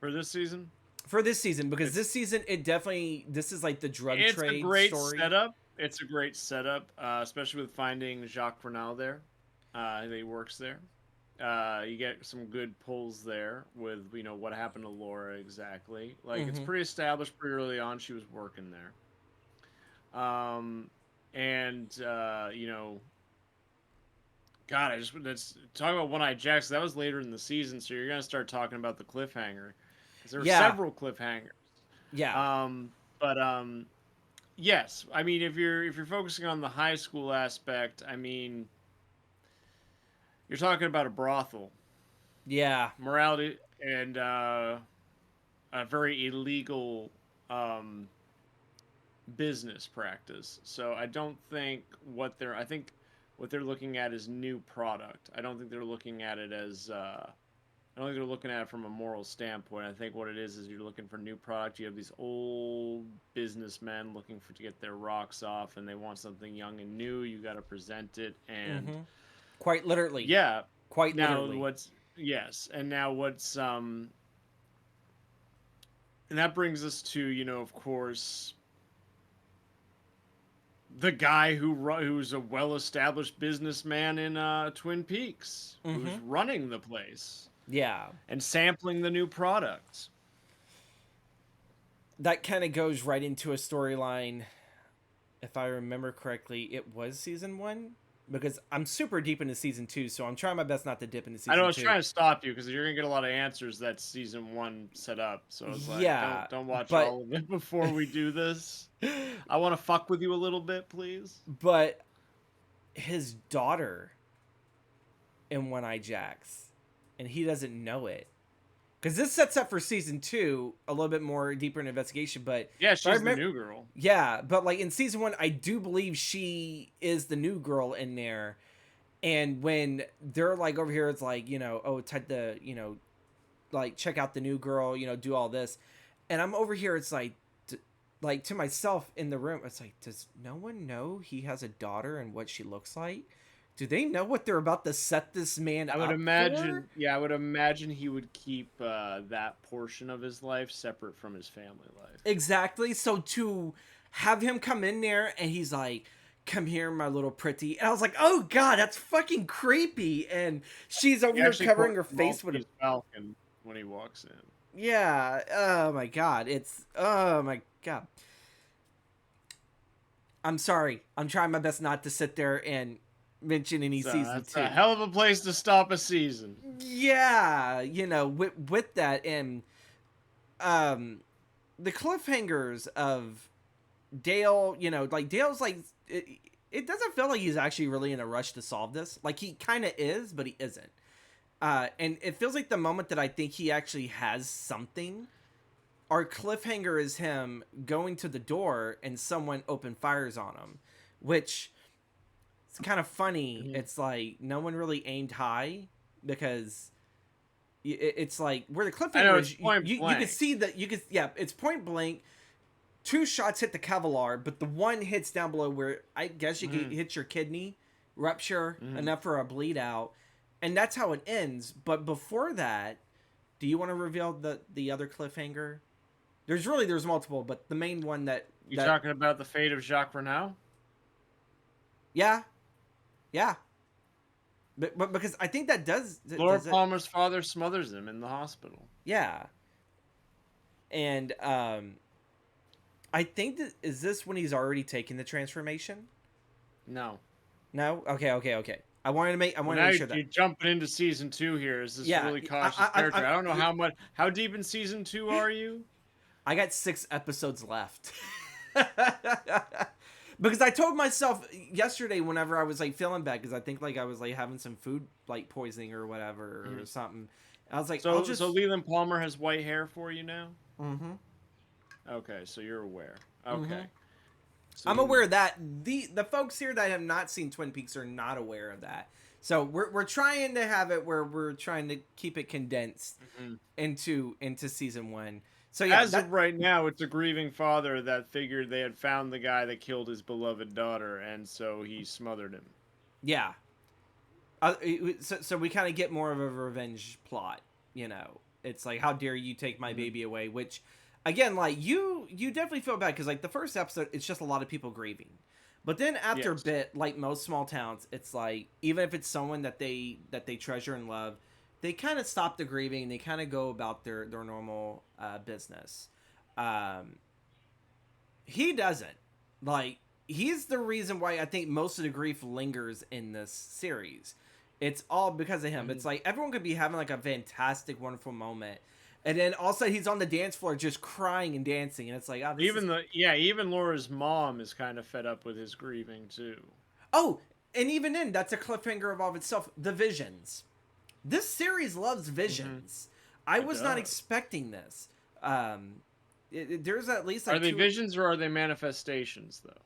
For this season, for this season? Because this season, this is like the drug it's a trade great story. setup. It's a great setup, especially with finding Jacques Vernal there. He works there. You get some good pulls there with what happened to Laura exactly. Like it's Mm-hmm. pretty established pretty early on. She was working there, and God, let's talk about One Eye Jacks. That was later in the season, so you're gonna start talking about the cliffhanger because there were Yeah, several cliffhangers. yeah, But yes, I mean if you're focusing on the high school aspect, I mean you're talking about a brothel, yeah. morality, and a very illegal um, business practice. So I don't think I think what they're looking at is new product. I don't think they're looking at it as I don't think they're looking at it from a moral standpoint. I think what it is you're looking for new product. You have these old businessmen looking to get their rocks off, and they want something young and new. You got to present it, and Mm-hmm. Quite literally. yeah. Quite Now literally. and that brings us to of course the guy who's a well-established businessman in Twin Peaks, who's Mm-hmm. running the place Yeah. and sampling the new products. That kind of goes right into a storyline. If I remember correctly, it was season 1, because I'm super deep into season 2, so I'm trying my best not to dip into season I know I 2. was trying to stop you because you're gonna get a lot of answers that season 1 set up. So it's like, Yeah, don't watch but all of it before we do this. I want to fuck with you a little bit, please. but his daughter in One Eye Jacks, and he doesn't know it. Because this sets up for season 2 a little bit more deeper in investigation. But Yeah, I she's the remember, new girl. yeah, but like in season 1, I do believe she is the new girl in there. And when they're like over here, it's like, oh, type the, like check out the new girl, do all this. And I'm over here, it's like to myself in the room, it's like, does no one know he has a daughter and what she looks like? Do they know what they're about to set this man I would up imagine, for? yeah, I would imagine he would keep that portion of his life separate from his family life. Exactly. So to have him come in there and he's like, come here, my little pretty. And I was like, oh God, that's fucking creepy. And she's over He here actually covering her quotes face with a Maltese Falcon when he walks in. Yeah. Oh my god. It's oh my god. I'm sorry. I'm trying my best not to sit there and mention any So season that's a 2. hell of a place to stop a season. Yeah, with that and um the cliffhangers of Dale, like Dale's like it doesn't feel like he's actually really in a rush to solve this. Like he kind of is, but he isn't. And it feels like the moment that I think he actually has something, our cliffhanger is him going to the door and someone open fires on him, which it's kind of funny. Mhm. It's like no one really aimed high because it's like where the I know cliffhanger it's is. You, point you, you can blank. see that it's point blank. Two shots hit the Kevlar, but the one hits down below where I guess you can Mhm. hit your kidney, rupture Mhm. enough for a bleed out, and that's how it ends. But before that, do you want to reveal the other cliffhanger? There's multiple, but the main one You that talking about the fate of Jacques Renaud? yeah, yeah, but because I think that Laura does it, Palmer's father smothers him in the hospital. yeah, and I think that is this when he's already taken the transformation. No. No, okay. I Well, wanted to now make sure that you're jumping into season 2 here. Is this yeah, really cautious territory? I'm I don't know how deep in season 2 are you? I got 6 episodes left. Because I told myself yesterday whenever I was like feeling bad because I think like I was like having some food like poisoning or whatever or Mhm. something. I was like, I'll So just. Leland Palmer has white hair for you now? Mm-hmm. Okay, so you're aware. Mm-hmm. Okay. So I'm you aware know. of that. The folks here that have not seen Twin Peaks are not aware of that. So we're trying to have it where we're trying to keep it condensed Mhm. into season 1. So yeah, As of right now, it's a grieving father that figured they had found the guy that killed his beloved daughter, and so he smothered him. yeah. So we kind of get more of a revenge plot, it's like how dare you take my Mhm. baby away, which again, like you definitely feel bad because like the first episode it's just a lot of people grieving, but then after a Yes. bit, like most small towns, it's like even if it's someone that they treasure and love, they kind of stop the grieving and they kind of go about their normal business. um he doesn't, like, he's the reason why I think most of the grief lingers in this series. It's all because of him. It's Mhm. like everyone could be having like a fantastic wonderful moment and then also he's on the dance floor just crying and dancing and it's like, oh, this is. Even Laura's mom is kind of fed up with his grieving too. Oh, and even then that's a cliffhanger of all of itself, the visions. This series loves Mhm. visions. I It was not does. expecting this. There's at least Are like they two. visions or are they manifestations though?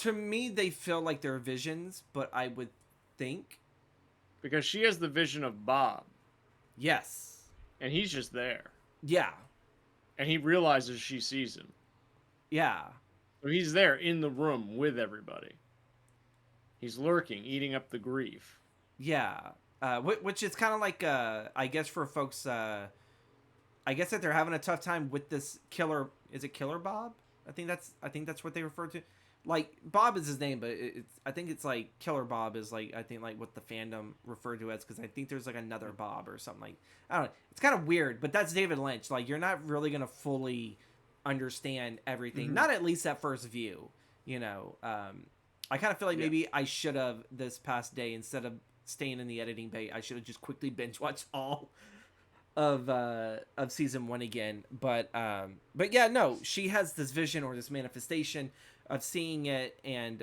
To me they feel like they're visions, but I would think Because she has the vision of Bob, yes. and he's just there, Yeah. and he realizes she sees him. Yeah. So he's there in the room with everybody. He's lurking, eating up the grief. Yeah. Which is kind of like, I guess for folks, I guess that they're having a tough time with this killer. Is it Killer Bob? I think that's what they refer to. Like Bob is his name, but I think it's like Killer Bob is like I think like what the fandom referred to as because I think there's like another Bob or something like I don't know. It's kind of weird, but that's David Lynch. Like you're not really gonna fully understand everything, Mhm. not at least at first view. You know, I kind of feel like Yeah. maybe I should have this past day instead of staying in the editing bay. I should have just quickly binge watched all of season 1 again. But yeah, no, she has this vision or this manifestation of seeing it and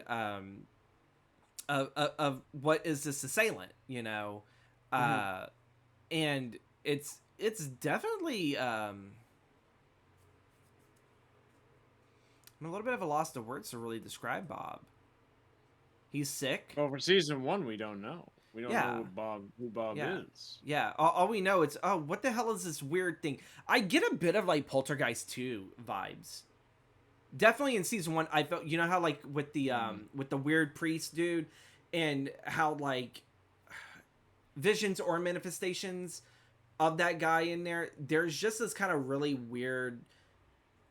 of what is this assailant, Mhm. uh and it's definitely I'm a little bit of a loss of words to really describe Bob. He's sick. Well, for season 1, we don't know. We don't know Yeah. what Bob Yeah. is. Yeah, all we know it's, oh, what the hell is this weird thing? I get a bit of like Poltergeist 2 vibes. Definitely in season 1 I felt, how like Mhm. with the weird priest dude and how like visions or manifestations of that guy in there's just this kind of really weird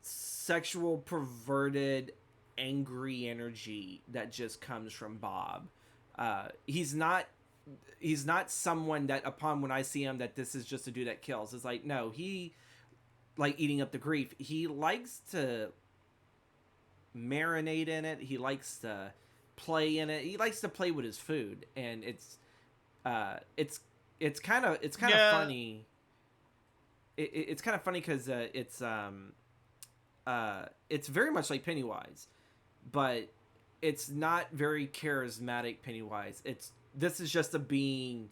sexual perverted angry energy that just comes from Bob. He's not he's not someone that upon when I see him that this is just a dude that kills. It's like, no, he like eating up the grief. He likes to marinate in it. He likes to play in it. He likes to play with his food, and it's it's kind of Yeah, funny. It's kind of funny because it's very much like Pennywise, but it's not very charismatic Pennywise. This is just a being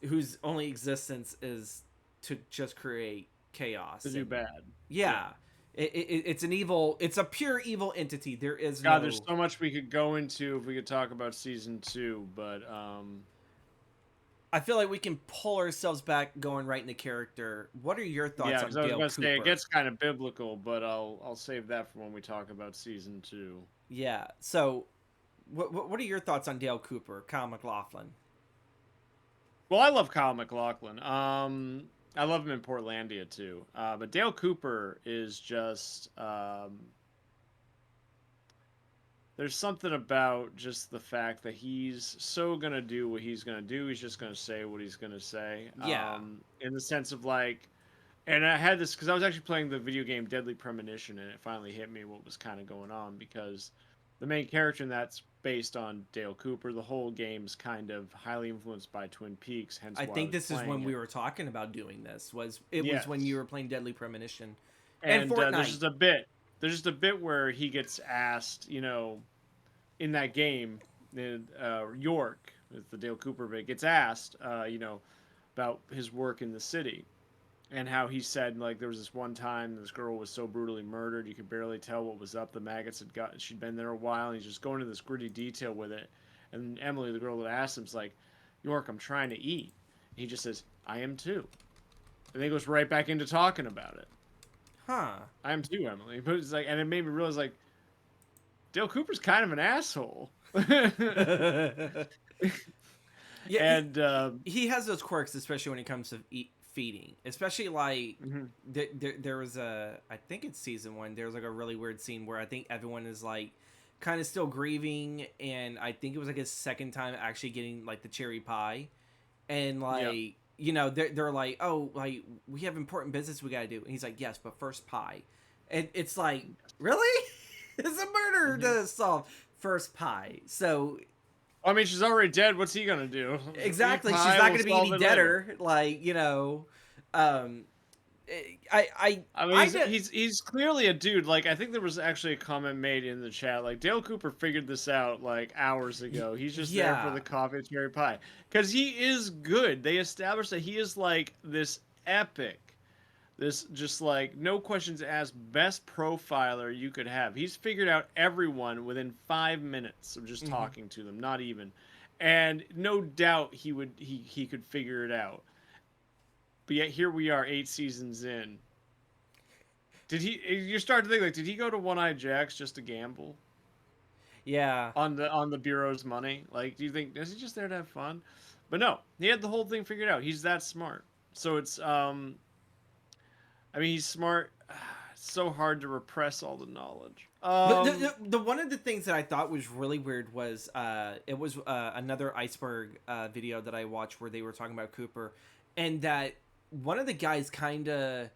whose only existence is to just create chaos to do and bad. Yeah. yeah. It's an evil. It's a pure evil entity. There is God, there's no. so much we could go into if we could talk about season 2, but I feel like we can pull ourselves back, going right into character. What are your thoughts yeah, on because I was Dale gonna say it Cooper? gets kind of biblical, but I'll save that for when we talk about season 2. Yeah. So, what are your thoughts on Dale Cooper, Kyle MacLachlan? Well, I love Kyle MacLachlan. I love him in Portlandia too. But Dale Cooper is just there's something about just the fact that he's so gonna do what he's gonna do. He's just gonna say what he's gonna say. Yeah. In the sense of like, and I had this because I was actually playing the video game Deadly Premonition, and it finally hit me what was kind of going on because the main character in that's based on Dale Cooper. The whole game's kind of highly influenced by Twin Peaks, hence I why I think was this is playing when we it. were talking about doing this. Was when you Yes, were playing Deadly Premonition and and there's Fortnite? just a bit. There's just a bit where he gets asked, in that game, York, the Dale Cooper bit, gets asked, about his work in the city, and how he said like there was this one time this girl was so brutally murdered you could barely tell what was up. The maggots had got she'd been there a while, and he's just going into this gritty detail with it. And Emily, the girl that asked him, is like, York, I'm trying to eat. And he just says, I am too. And then he goes right back into talking about it. Huh. I am too, Emily. But it's like, and it made me realize like Dale Cooper's kind of an asshole. Yeah, And he has those quirks, especially when it comes to feeding. Especially like mhm. there was I think it's season 1. There was like a really weird scene where I think everyone is like kind of still grieving, and I think it was like his second time actually getting like the cherry pie, and Yep. like they're like, oh, like we have important business we gotta do, and he's like, yes, but first pie, and it's like, really, it's a murder Mhm. to solve. First pie, so I mean, she's already dead. What's he gonna do? Eat exactly, she's pie. not We'll going to be solve any it later. deader, like um I mean, I did. he's clearly a dude. Like, I think there was actually a comment made in the chat. Like, Dale Cooper figured this out like hours ago. He's just there for the Yeah. coffee and cherry pie because he is good. They established that he is like this epic, this just like no questions asked best profiler you could have. He's figured out everyone within 5 minutes of just Hmm. talking to them, not even. And no doubt he could figure it out. But yet here we are 8 seasons in. Did he? You start to think like, did he go to One Eye Jacks just to gamble Yeah. on the bureau's money? Like, do you think is he just there to have fun? But no, he had the whole thing figured out. He's that smart. So it's I mean, he's smart. It's so hard to repress all the knowledge. The one of the things that I thought was really weird was it was another iceberg video that I watched where they were talking about Cooper, and that one of the guys kind of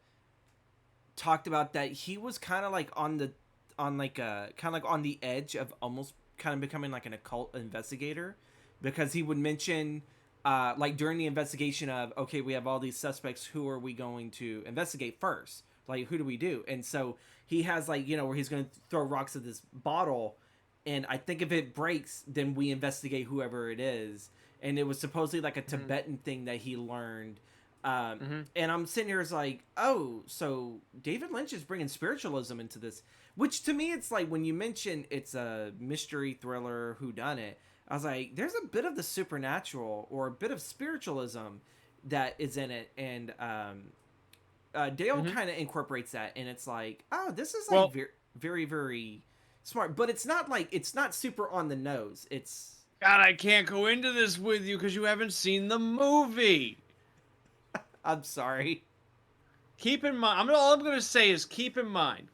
talked about that he was kind of like on like a kind of like on the edge of almost kind of becoming like an occult investigator, because he would mention like during the investigation of, okay, we have all these suspects, who are we going to investigate first, like who do we do? And so he has like, where he's going to throw rocks at this bottle, and I think if it breaks, then we investigate whoever it is. And it was supposedly like a Mhm, Tibetan thing that he learned. mhm. And I'm sitting here as like, oh, so David Lynch is bringing spiritualism into this, which to me, it's like when you mention it's a mystery thriller, who done it, I was like, there's a bit of the supernatural or a bit of spiritualism that is in it, and Dale Mhm. kind of incorporates that, and it's like, oh, this is like Well, very, very, very smart, but it's not like it's not super on the nose. It's God, I can't go into this with you because you haven't seen the movie. I'm sorry. Keep in mind, all I'm gonna say is keep in mind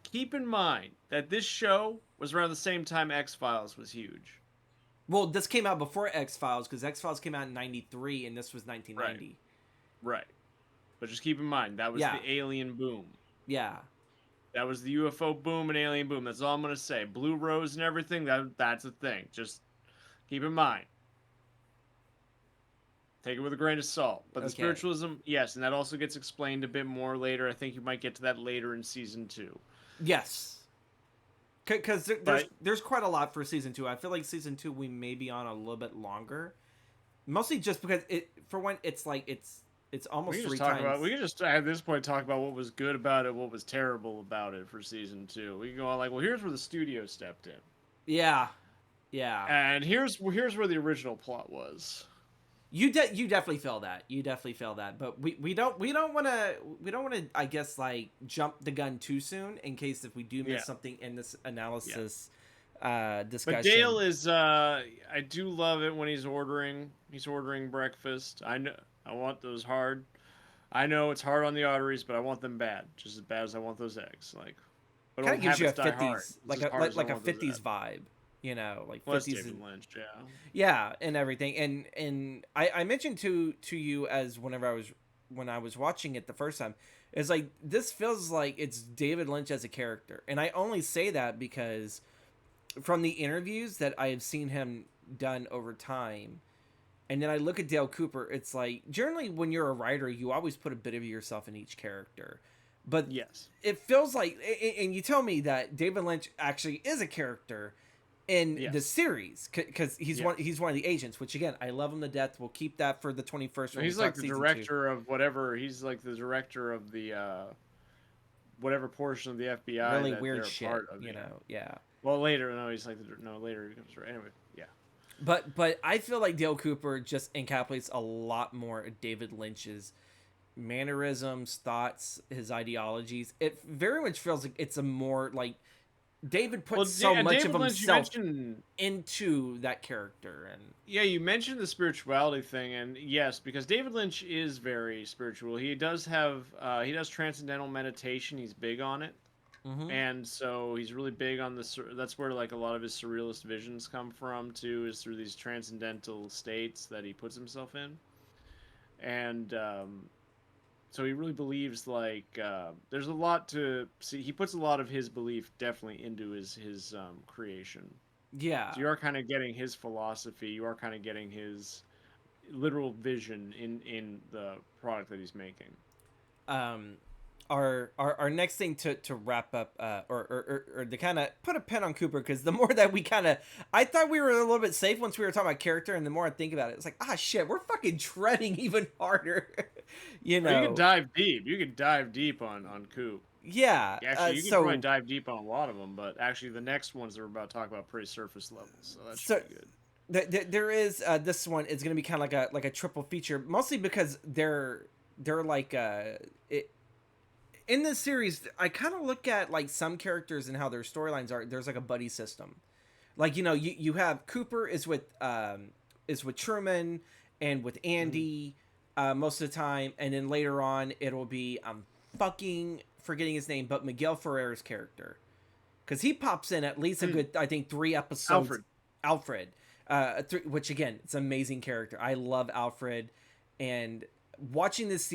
that this show was around the same time X Files was huge. Well, this came out before X-Files because X-Files came out in 93 and this was 1990. Right. But just keep in mind, that was Yeah. the alien boom. Yeah. That was the UFO boom and alien boom. That's all I'm going to say. Blue Rose and everything, that's a thing. Just keep in mind. Take it with a grain of salt. But the Okay. spiritualism, yes, and that also gets explained a bit more later. I think you might get to that later in season 2. Yes. Because But there's quite a lot for season 2. I feel like season 2 we may be on a little bit longer, mostly just because for one it's like it's almost we can three just talk times. about. We can just at this point talk about what was good about it, what was terrible about it for season 2. We can go on like, well, here's where the studio stepped in, Yeah, yeah. and here's where the original plot was. You definitely feel that. You definitely feel that. But we don't want to I guess like jump the gun too soon in case if we do miss something in this analysis discussion. But Dale is I do love it when he's ordering breakfast. I want those hard. I know it's hard on the arteries, but I want them bad, just as bad as I want those eggs. Like, but kind of gives you a 50s like a 50s vibe, you know, like well, 50s David Lynch, yeah. Yeah, and everything. And I mentioned to you as when I was watching it the first time, it's like this feels like it's David Lynch as a character. And I only say that because from the interviews that I have seen him done over time, and then I look at Dale Cooper, it's like generally when you're a writer, you always put a bit of yourself in each character. But Yes, it feels like, and you tell me that David Lynch actually is a character in the series because he's one of the agents. Which again, I love him to death. We'll keep that for the 21st. he's like the director of whatever. He's like the director of the whatever portion of the FBI. Really that weird they're shit, part of, you know. Yeah. Well, later, no, he's like later he comes anyway. Yeah. But I feel like Dale Cooper just encapsulates a lot more of David Lynch's mannerisms, thoughts, his ideologies. It very much feels like it's a more like David puts so much David of Lynch, himself into that character. And yeah, you mentioned the spirituality thing, and yes, because David Lynch is very spiritual. He does transcendental meditation. He's big on it. mm-hmm. And so he's really big on that's where like a lot of his surrealist visions come from too, is through these transcendental states that he puts himself in. And so he really believes like there's a lot to see. He puts a lot of his belief definitely into his creation. Yeah. So you are kind of getting his philosophy. You are kind of getting his literal vision in the product that he's making. Our next thing to wrap up or to kind of put a pin on Cooper, because the more that we kind of I thought we were a little bit safe once we were talking about character, and the more I think about it, it's like shit, we're fucking treading even harder. You know, you can dive deep. You can dive deep on Coop. Yeah. Actually, you can probably dive deep on a lot of them, but actually the next ones that we're about to talk about are pretty surface level, so that should be good. There is this one is going to be kind of like a triple feature, mostly because they're like in this series. I kind of look at like some characters and how their storylines are. There's like a buddy system, like you have Cooper is with Truman and with Andy most of the time, and then later on it'll be fucking forgetting his name, but Miguel Ferrer's character, because he pops in at least a good, I think, 3 episodes. Alfred, which again, it's an amazing character. I love Alfred, and watching this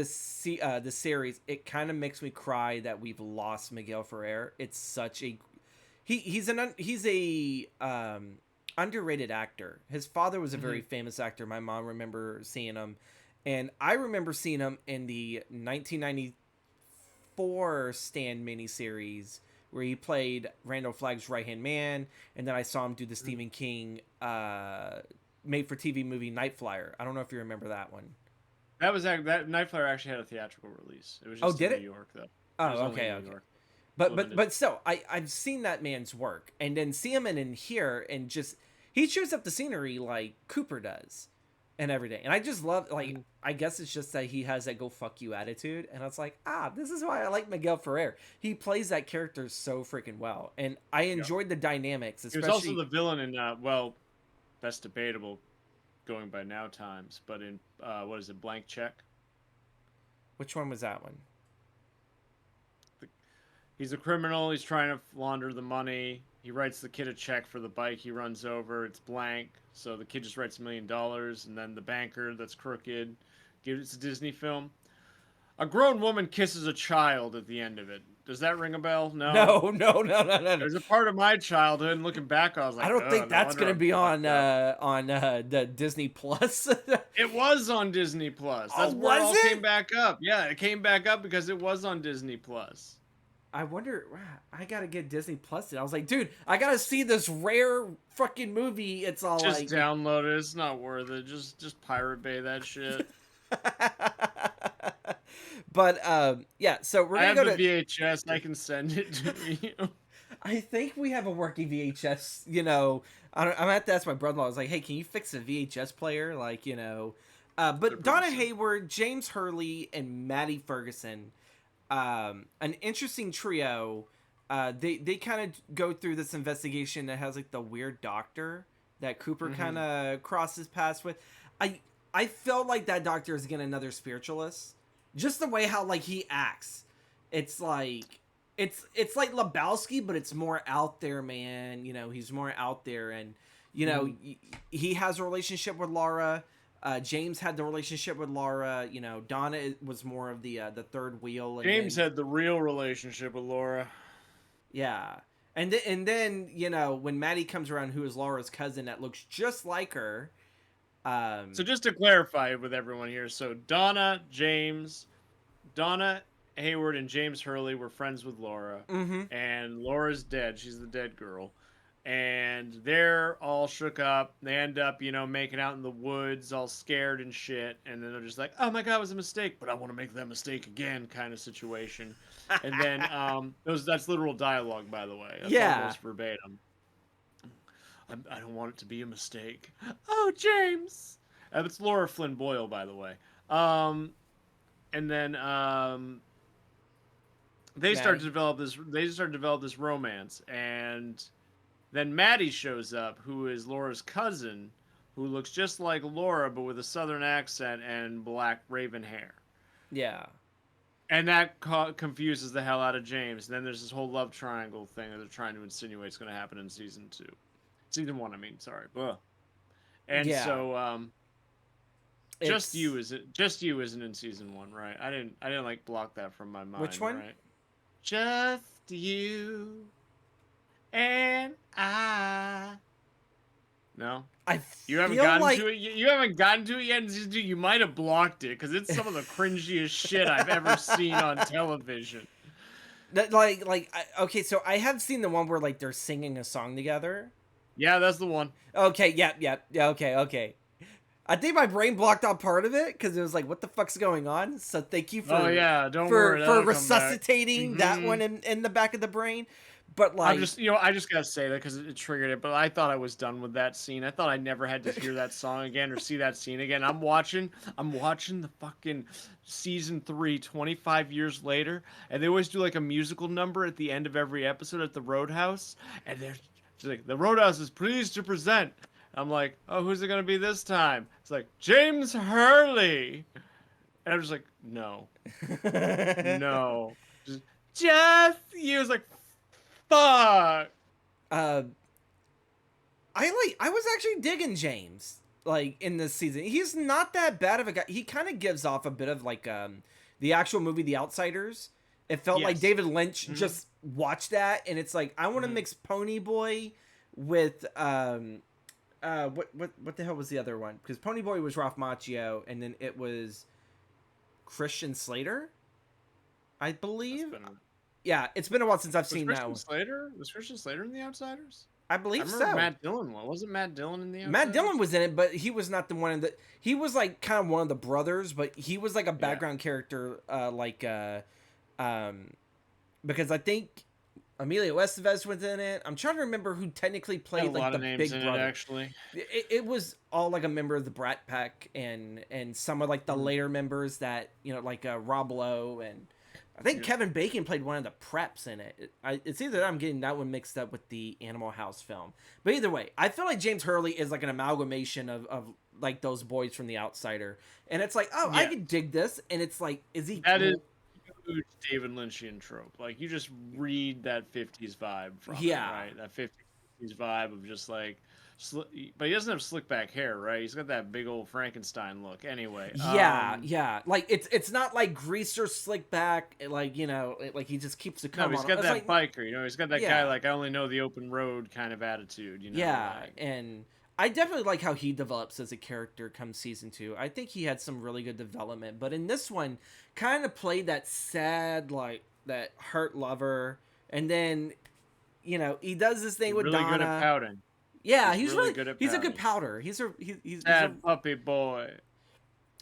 series, it kind of makes me cry that we've lost Miguel Ferrer. It's such a he's a underrated actor. His father was a very famous actor. My mom remember seeing him, and I remember seeing him in the 1994 Stan miniseries where he played Randall Flagg's right-hand man, and then I saw him do the Stephen King made-for-TV movie Night Flyer. I don't know if you remember that one. That Night Flyer actually had a theatrical release. It was just in New York, though. Oh, okay. But still, I've seen that man's work, and then see him in here, and just he shows up the scenery like Cooper does, and every day. And I just love, like, I guess it's just that he has that go fuck you attitude, and it's like, this is why I like Miguel Ferrer. He plays that character so freaking well, and I enjoyed the dynamics. Especially... He was also the villain in that's debatable, going by now times, but in what is it, Blank Check? Which one was that one? He's a criminal. He's trying to launder the money. he writes the kid a check for the bike. He runs over. It's blank. So the kid just writes $1 million, and then the banker that's crooked gives it's a Disney film. A grown woman kisses a child at the end of it. Does that ring a bell? No. No, no, no, no, no, no. There's a part of my childhood, and looking back, I was I like, don't oh, think no that's wonder gonna I'm be fucked up. on the Disney Plus. It was on Disney Plus. That's Oh, where it all was came it? back up. Yeah, it came back up because it was on Disney Plus. I wonder. I gotta get Disney Plus. I was like, dude, I gotta see this rare fucking movie. It's all Just like, download it. It's not worth it. Just Pirate Bay that shit. but yeah. So we're I gonna have go the to. VHS. I can send it to you. I think we have a working VHS. You know, I'm gonna have to ask my brother-in-law. I was like, hey, can you fix a VHS player? Like, you know. But Donna Hayward, James Hurley, and Maddie Ferguson, an interesting trio. They kind of go through this investigation that has like the weird doctor that Cooper kind of crosses paths with. I felt like that doctor is again another spiritualist. Just the way how like he acts, it's like it's like Lebowski, but it's more out there, man. You know, he's more out there, and you know he has a relationship with Laura. James had the relationship with Laura. You know, Donna was more of the third wheel. And James had the real relationship with Laura. yeah, and then you know when Maddie comes around, who is Laura's cousin that looks just like her. So just to clarify with everyone here, so Donna Hayward and James Hurley were friends with Laura, and Laura's dead. She's the dead girl. And they're all shook up. They end up, making out in the woods, all scared and shit. And then they're just like, "Oh my god, it was a mistake, but I want to make that mistake again," kind of situation. And then that's literal dialogue, by the way. That's almost verbatim. I don't want it to be a mistake. Oh, James. It's Laura Flynn Boyle, by the way. And then they start to develop this. They start to develop this romance, and then Maddie shows up, who is Laura's cousin, who looks just like Laura but with a southern accent and black raven hair. Yeah. And that confuses the hell out of James. And then there's this whole love triangle thing that they're trying to insinuate is going to happen in season 2. Season 1, I mean, sorry. Ugh. And so Just You isn't in season 1, right? I didn't like block that from my mind. Which one? Right? Just You and I. No, you haven't gotten to it. You haven't gotten to it yet in season 2. You might have blocked it because it's some of the cringiest shit I've ever seen on television. Okay, so I have seen the one where like they're singing a song together. Yeah, that's the one. Okay, yeah. Okay. I think my brain blocked out part of it because it was like, what the fuck's going on? So thank you for don't worry, for resuscitating that one in the back of the brain. But like, I just gotta say that because it triggered it. But I thought I was done with that scene. I thought I never had to hear that song again or see that scene again. I'm watching the fucking season 3 25 years later, and they always do like a musical number at the end of every episode at the Roadhouse, and they're like, "The Roadhouse is pleased to present." I'm like, "Oh, who's it gonna be this time?" It's like James Hurley, and I'm just like, "No, no, just you." It's like, fuck. I was actually digging James like in this season. He's not that bad of a guy. He kind of gives off a bit of like the actual movie The Outsiders. It felt like David Lynch just watched that, and it's like, I want to mix Ponyboy with what the hell was the other one? Because Ponyboy was Ralph Macchio, and then it was Christian Slater, I believe. Yeah, it's been a while since I've seen that one. Was Christian Slater in The Outsiders? I believe so. Matt Dillon one. Wasn't Matt Dillon in The Outsiders? Matt Dillon was in it, but he was not the one in the. He was like kind of one of the brothers, but he was like a background character, because I think Emilio Estevez was in it. I'm trying to remember who technically played like the big brother. Actually, it was all like a member of the Brat Pack and some of like the later members that like Rob Lowe, and I think Kevin Bacon played one of the preps in it. It's either that I'm getting that one mixed up with the Animal House film, but either way, I feel like James Hurley is like an amalgamation of like those boys from The Outsider, and it's like, I could dig this, and it's like, is he? huge David Lynchian trope. Like you just read that 50s vibe from it, Yeah. right? That 50s vibe of just like but he doesn't have slick back hair, right? He's got that big old Frankenstein look anyway. Yeah, yeah. Like it's not like greaser slick back, like like he just keeps the No, comb he's on. got It's that like biker, he's got that guy yeah, like I only know the open road kind of attitude, yeah, like and I definitely like how he develops as a character come season 2. I think he had some really good development, but in this one, kind of played that sad like that hurt lover, and then he does this thing he's with really good at Donna. pouting. Yeah, He's really good at he's a good pouting. powder. He's a Sad puppy boy.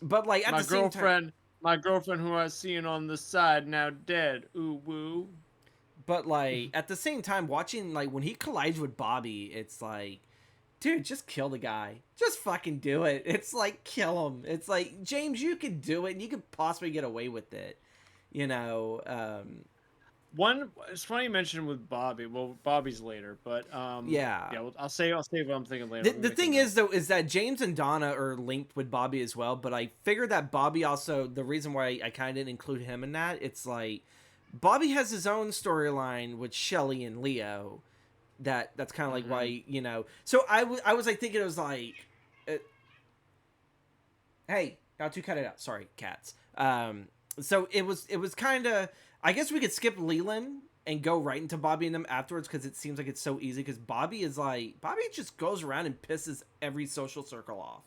but like at My the same time. girlfriend, my girlfriend who I seen on the side now dead. Ooh woo. But like at the same time, watching like when he collides with Bobby, it's like, dude, just kill the guy. Just fucking do it. It's like kill him. It's like James, you could do it, and you could possibly get away with it. You know. One, it's funny you mentioned with Bobby. Well, Bobby's later, but Yeah. yeah. Well, I'll say what I'm thinking later. The, Let me the make a thing note. is though is that James and Donna are linked with Bobby as well, but I figured that Bobby also the reason why I kind of didn't include him in that it's like Bobby has his own storyline with Shelly and Leo that's kind of like Mm-hmm. why so I was like thinking it was like uh, hey, got to cut it out, sorry cats. So it was kind of I guess we could skip Leland and go right into Bobby and them afterwards because it seems like it's so easy because Bobby just goes around and pisses every social circle off.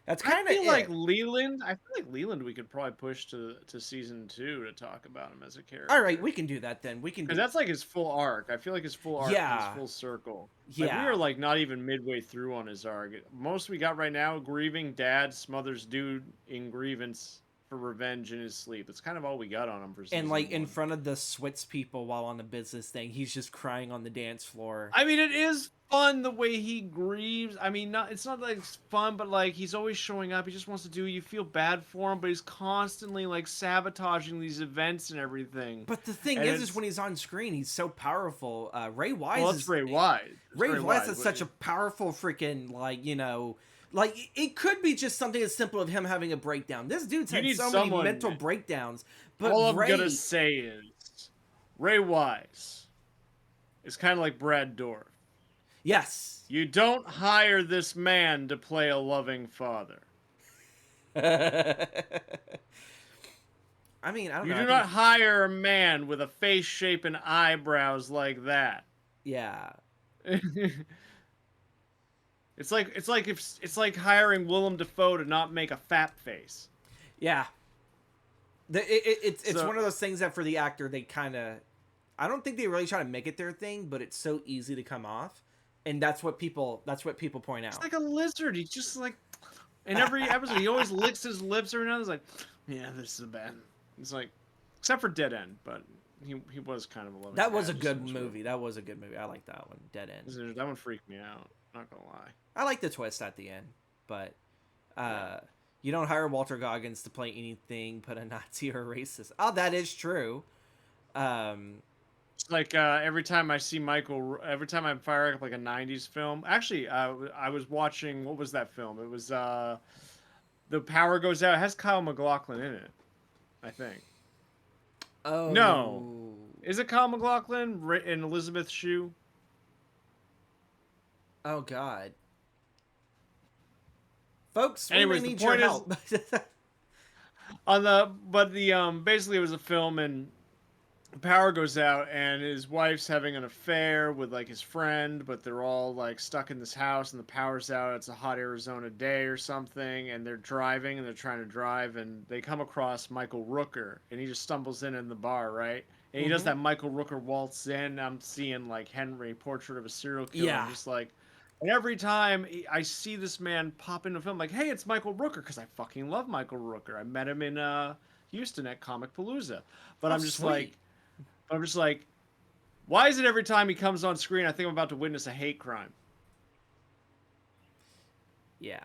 That's I kind of feel like it. Leland. I feel like Leland. We could probably push to season 2 to talk about him as a All right, character. we can do that then, we can Because do that's like his full arc. I feel like his full arc comes yeah, full circle. Like we yeah. are like not even midway through on his arc. Most we got right now, grieving dad smothers dude in grievance for revenge in his sleep. That's kind of all we got on him for And season like in one. front of the Switz people while on the business thing, he's just crying on the dance floor. I mean, it is fun the way he grieves. I mean, not it's not like it's fun, but like he's always showing up. He just wants to do. You feel bad for him, but he's constantly like sabotaging these events and everything. But the thing And is it's when he's on screen, he's so powerful. Ray Wise well, that's is Ray Wise. That's Ray Ray Wise Wise. is such a powerful freaking like it could be just something as simple of him having a breakdown. This dude's You had need so many someone. mental breakdowns, but All I'm gonna Ray, say is Ray Wise is kind of like Brad Dourif. yes. You don't hire this man to play a loving father. I mean, I don't You know. I do think not hire a man with a face shape and eyebrows like that. yeah, it's like hiring Willem Dafoe to not make a fat face. yeah. It's So one of those things that for the actor they kind of I don't think they really try to make it their thing, but it's so easy to come off, and that's what people point it's out. like a lizard. He's just like in every episode, he always licks his lips every now and then. He's like, yeah, this is bad. It's like, except for Dead End, but he was kind of a loving. That was dad a just in good this movie. That was a good movie. I like that one. Dead End. That one freaked me out. Not gonna lie. I like the twist at the end, but Yeah. you don't hire Walter Goggins to play anything but a Nazi or a racist. Oh, that is true. Um, It's like every time I see Michael, every time I fire up like a '90s film. Actually, I was watching. What was that film? It was The Power Goes Out. It has Kyle MacLachlan in it, I think. No, oh, is it Kyle MacLachlan and Elizabeth Shue? oh God, folks, we may Anyways, the need your point is help. on the basically it was a film and the power goes out and his wife's having an affair with like his friend, but they're all like stuck in this house and the power's out. It's a hot Arizona day or something, and they're driving and they're trying to drive and they come across Michael Rooker and he just stumbles in the bar, right? And he does Mhm. that Michael Rooker waltz in. I'm seeing like Henry, Portrait of a Serial Killer. Yeah, I'm just like, and every time I see this man pop into a film, like, hey, it's Michael Rooker, because I fucking love Michael Rooker. I met him in Houston at Comic Palooza. But oh I'm just like, sweet. I'm just like, why is it every time he comes on screen, I think I'm about to witness a hate crime? Yeah,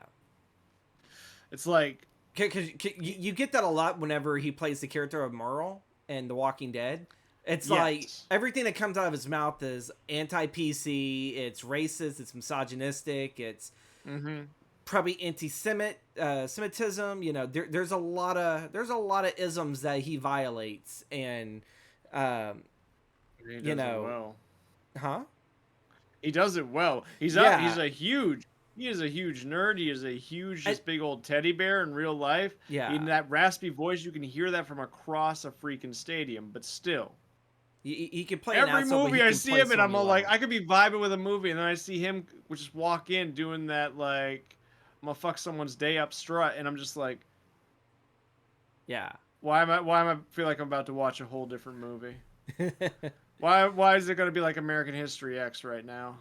It's like, because you get that a lot whenever he plays the character of Merle in The Walking Dead. It's like yes. everything that comes out of his mouth is anti PC. It's racist. It's misogynistic. It's Mm-hmm. probably Semitism. You know, there's a lot of isms that he violates, and um, He you does it know, well. huh? He does it well. Yeah, He is a huge nerd. He is a huge, I, just big old teddy bear in real life. In yeah. that raspy voice, you can hear that from across a freaking stadium. But still, He can play an every asshole, but movie he I can see play him in, someone I'm you all like, love. I could be vibing with a movie, and then I see him just walk in doing that like, I'm gonna fuck someone's day up strut, and I'm just like, Yeah. why am I feel like I'm about to watch a whole different movie? Why is it gonna be like American History X right now?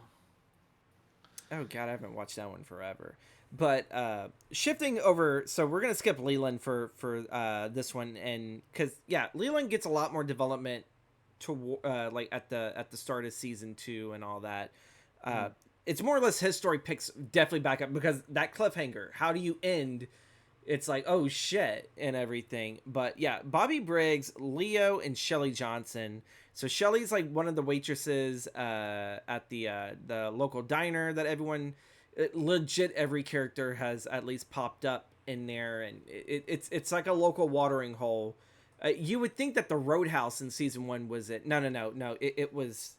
Oh god, I haven't watched that one forever. But shifting over, so we're gonna skip Leland for this one, and because yeah, Leland gets a lot more development to like at the start of season 2 and all that. Uh, Mm. it's more or less his story picks definitely back up because that cliffhanger. How do you end? It's like oh shit and everything. But yeah, Bobby Briggs, Leo, and Shelly Johnson. So Shelly's like one of the waitresses at the local diner that everyone, legit every character has at least popped up in there, and it's like a local watering hole. You would think that the Roadhouse in season 1 was it? No. It was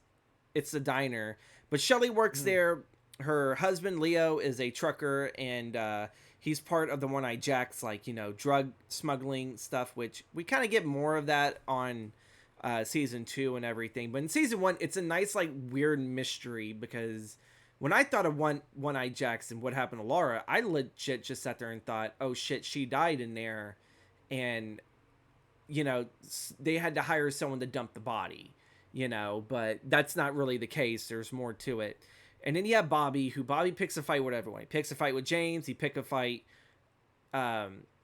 it's the diner. But Shelly works Mm. there. Her husband Leo is a trucker, and he's part of the One Eye Jacks, like drug smuggling stuff, which we kind of get more of that on season 2 and everything. But in season 1, it's a nice like weird mystery because when I thought of One Eye Jacks and what happened to Laura, I legit just sat there and thought, oh shit, she died in there, and they had to hire someone to dump the body, but that's not really the case. There's more to it. And then you have Bobby, who Bobby picks a fight with everyone. He picks a fight with James. He picked a fight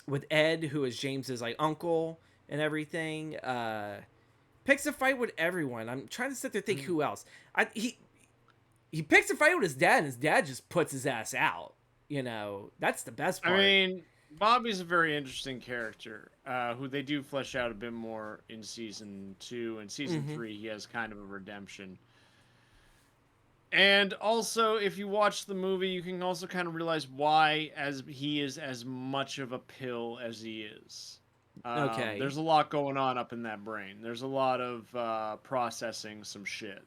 with Ed, who is James's like uncle and everything. Picks a fight with everyone. I'm trying to sit there and think Mm. who else. He picks a fight with his dad, and his dad just puts his ass out. That's the best I part. mean, Bobby's a very interesting character, who they do flesh out a bit more in season 2. And season Mm-hmm. 3, he has kind of a redemption. And also, if you watch the movie, you can also kind of realize why, as he is as much of a pill as he is. Okay. There's a lot going on up in that brain. There's a lot of processing some shit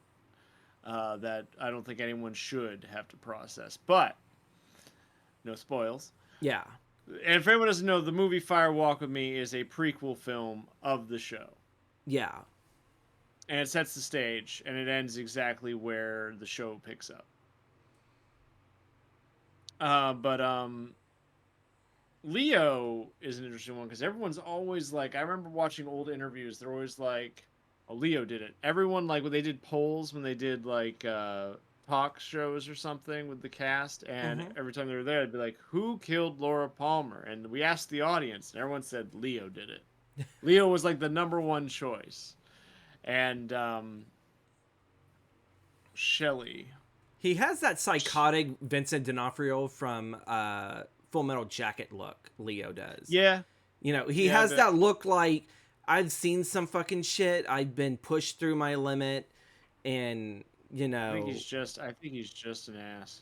that I don't think anyone should have to process. But no spoils. Yeah. And if anyone doesn't know, the movie Fire Walk with Me is a prequel film of the show. Yeah. And it sets the stage, and it ends exactly where the show picks up. But Leo is an interesting one because everyone's always like, I remember watching old interviews. They're always like, "Oh, Leo did it." Everyone like when they did polls when they did like talk shows or something with the cast, and Mm-hmm. every time they were there, they'd be like, "Who killed Laura Palmer?" And we asked the audience, and everyone said Leo did it. Leo was like the number one choice, and Shelley. He has that psychotic Vincent D'Onofrio from Full Metal Jacket look. Leo does. Yeah, He yeah, has but that look like I've seen some fucking shit. I've been pushed through my limit, and I think he's just an ass.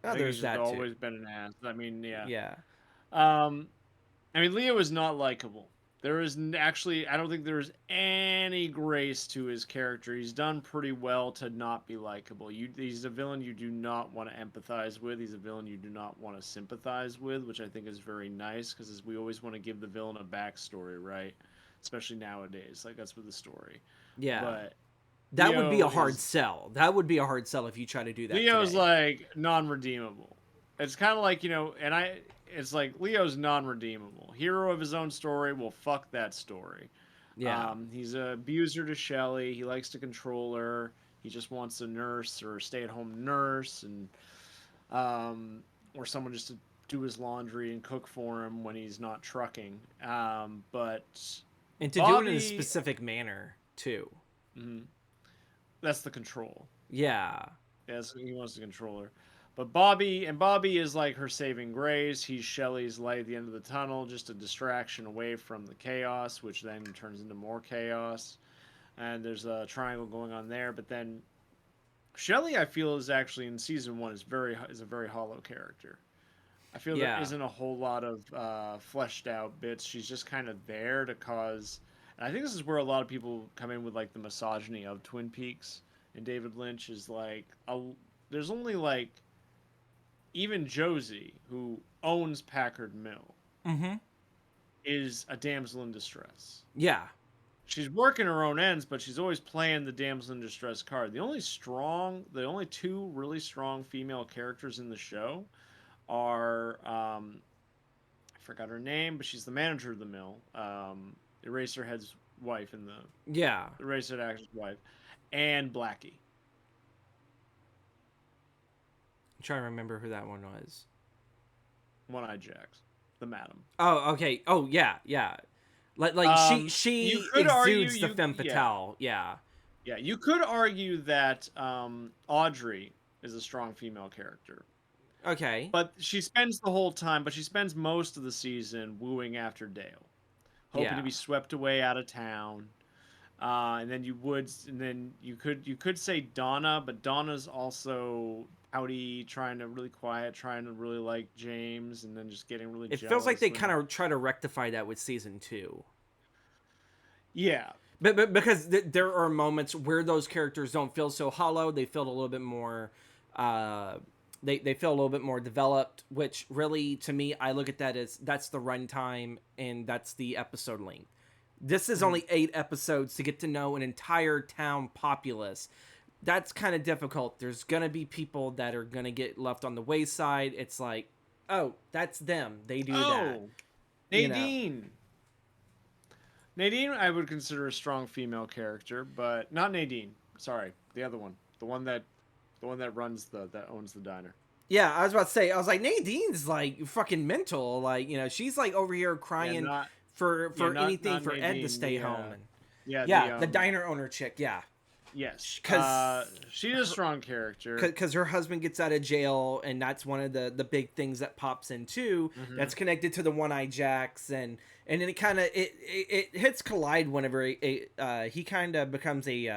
I oh, think he's there's just that too. always been an ass. I mean, yeah. Yeah, Um, I mean, Leo is not likable. There is actually, I don't think there is any grace to his character. He's done pretty well to not be likable. He's a villain you do not want to empathize with. He's a villain you do not want to sympathize with, which I think is very nice because we always want to give the villain a backstory, right? Especially nowadays, like that's with the story. yeah. But That would be Leo a hard is sell. That would be a hard sell if you try to do that Leo's today. like non-redeemable. It's kind of like it's like Leo's non-redeemable. Hero of his own story. Well, fuck that story. Yeah. He's an abuser to Shelly. He likes to control her. He just wants a nurse or a stay-at-home nurse, and or someone just to do his laundry and cook for him when he's not trucking. But And to do it in a Bobby, specific manner too. mhm, that's the control. Yeah. Yes, he wants to control her. But Bobby is like her saving grace. He's Shelly's light at the end of the tunnel, just a distraction away from the chaos, which then turns into more chaos. And there's a triangle going on there. But then Shelley, I feel, is actually in season one is a very hollow character. I feel there Yeah. isn't a whole lot of fleshed out bits. She's just kind of there to cause. And I think this is where a lot of people come in with like the misogyny of Twin Peaks and David Lynch is like there's only like even Josie who owns Packard Mill Mm-hmm. is a damsel in distress. Yeah. She's working her own ends, but she's always playing the damsel in distress card. The only two really strong female characters in the show are I forgot her name, but she's the manager of the mill. Eraserhead's wife in the Yeah. Eraserhead actor's wife, and Blackie, I'm trying to remember who that one was. One Eye Jacks, the madam. Oh, okay. Oh, yeah, yeah. Like You she could argue exudes the femme fatale. Yeah. yeah, you could argue that Audrey is a strong female character. Okay. But she spends the whole time, but she spends most of the season wooing after Dale, hoping Yeah. to be swept away out of town. And then you could say Donna, but Donna's also pouty, trying to really quiet, trying to really like James, and then just getting really It jealous. feels like they kind of try to rectify that with season 2. Yeah. But because there are moments where those characters don't feel so hollow, they feel a little bit more they feel a little bit more developed, which really to me I look at that as that's the runtime and that's the episode length. This is only 8 episodes to get to know an entire town populace. That's kind of difficult. There's going to be people that are going to get left on the wayside. It's like, "Oh, that's them. They do that." Nadine. You know? Nadine, I would consider a strong female character, but not Nadine. Sorry, the other one, the one that that owns the diner. Yeah, I was about to say, I was like, Nadine's like fucking mental. Like, she's like over here Yeah, crying not for yeah, anything not for Ed to Nadine. stay home. And Yeah, yeah, the diner owner chick. Yeah, yes, because she's a strong character. because her husband gets out of jail, and that's one of the big things that pops in too. That's connected to the One Eye Jacks, and then it kind of it hits collide whenever he kind of becomes he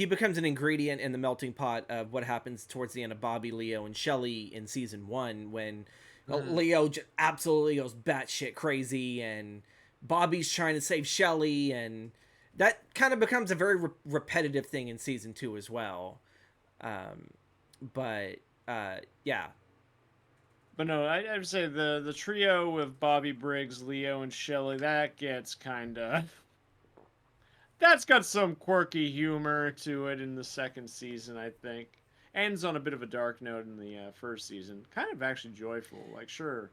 becomes an ingredient in the melting pot of what happens towards the end of Bobby, Leo, and Shelley in season 1 when Leo just absolutely goes batshit crazy and Bobby's trying to save Shelley, and that kind of becomes a very repetitive thing in season 2 as well. But yeah. But no, I would say the trio with Bobby Briggs, Leo, and Shelley, that gets kind of that's got some quirky humor to it in the second season, I think. Ends on a bit of a dark note in the first season. Kind of actually joyful. Like, sure,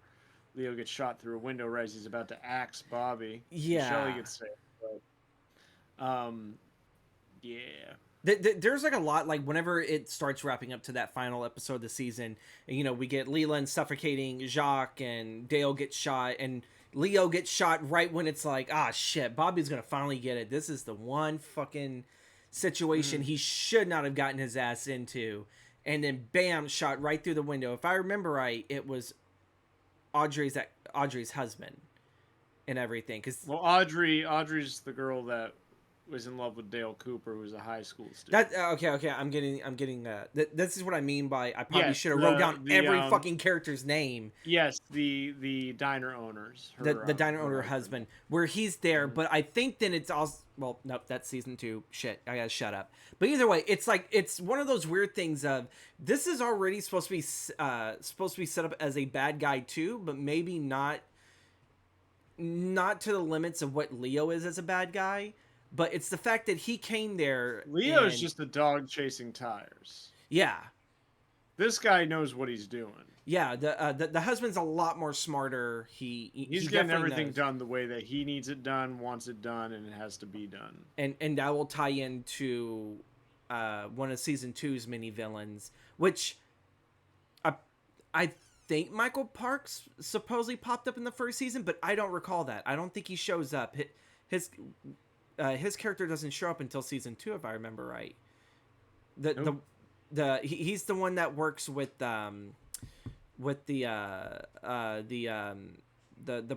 Leo gets shot through a window right as he's about to axe Bobby. Yeah. Shelley gets saved. But, yeah. There's like a lot, like whenever it starts wrapping up to that final episode of the season, and, we get Leland suffocating Jacques and Dale gets shot and Leo gets shot right when it's like, ah, shit, Bobby's gonna finally get it. This is the one fucking situation he should not have gotten his ass into. And then bam, shot right through the window. If I remember right, it was Audrey's husband and everything. Well, Audrey's the girl that was in love with Dale Cooper, who's a high school student. That okay. I'm getting. This is what I mean by I probably Yes, should have wrote down every fucking character's name. Yes, the diner owners. The diner owner husband, where he's there, but I think then it's also nope, that's season 2. Shit, I gotta shut up. But either way, it's like it's one of those weird things of this is already supposed to be set up as a bad guy too, but maybe not to the limits of what Leo is as a bad guy. But it's the fact that he came there. Leo's just a dog chasing tires. Yeah. This guy knows what he's doing. Yeah, the husband's a lot more smarter. He's getting everything done the way that he needs it done, wants it done, and it has to be done. And that will tie into one of season 2's mini villains, which I think Michael Parks supposedly popped up in the first season, but I don't recall that. I don't think he shows up. His character doesn't show up until season 2, if I remember right. He's the one that works with the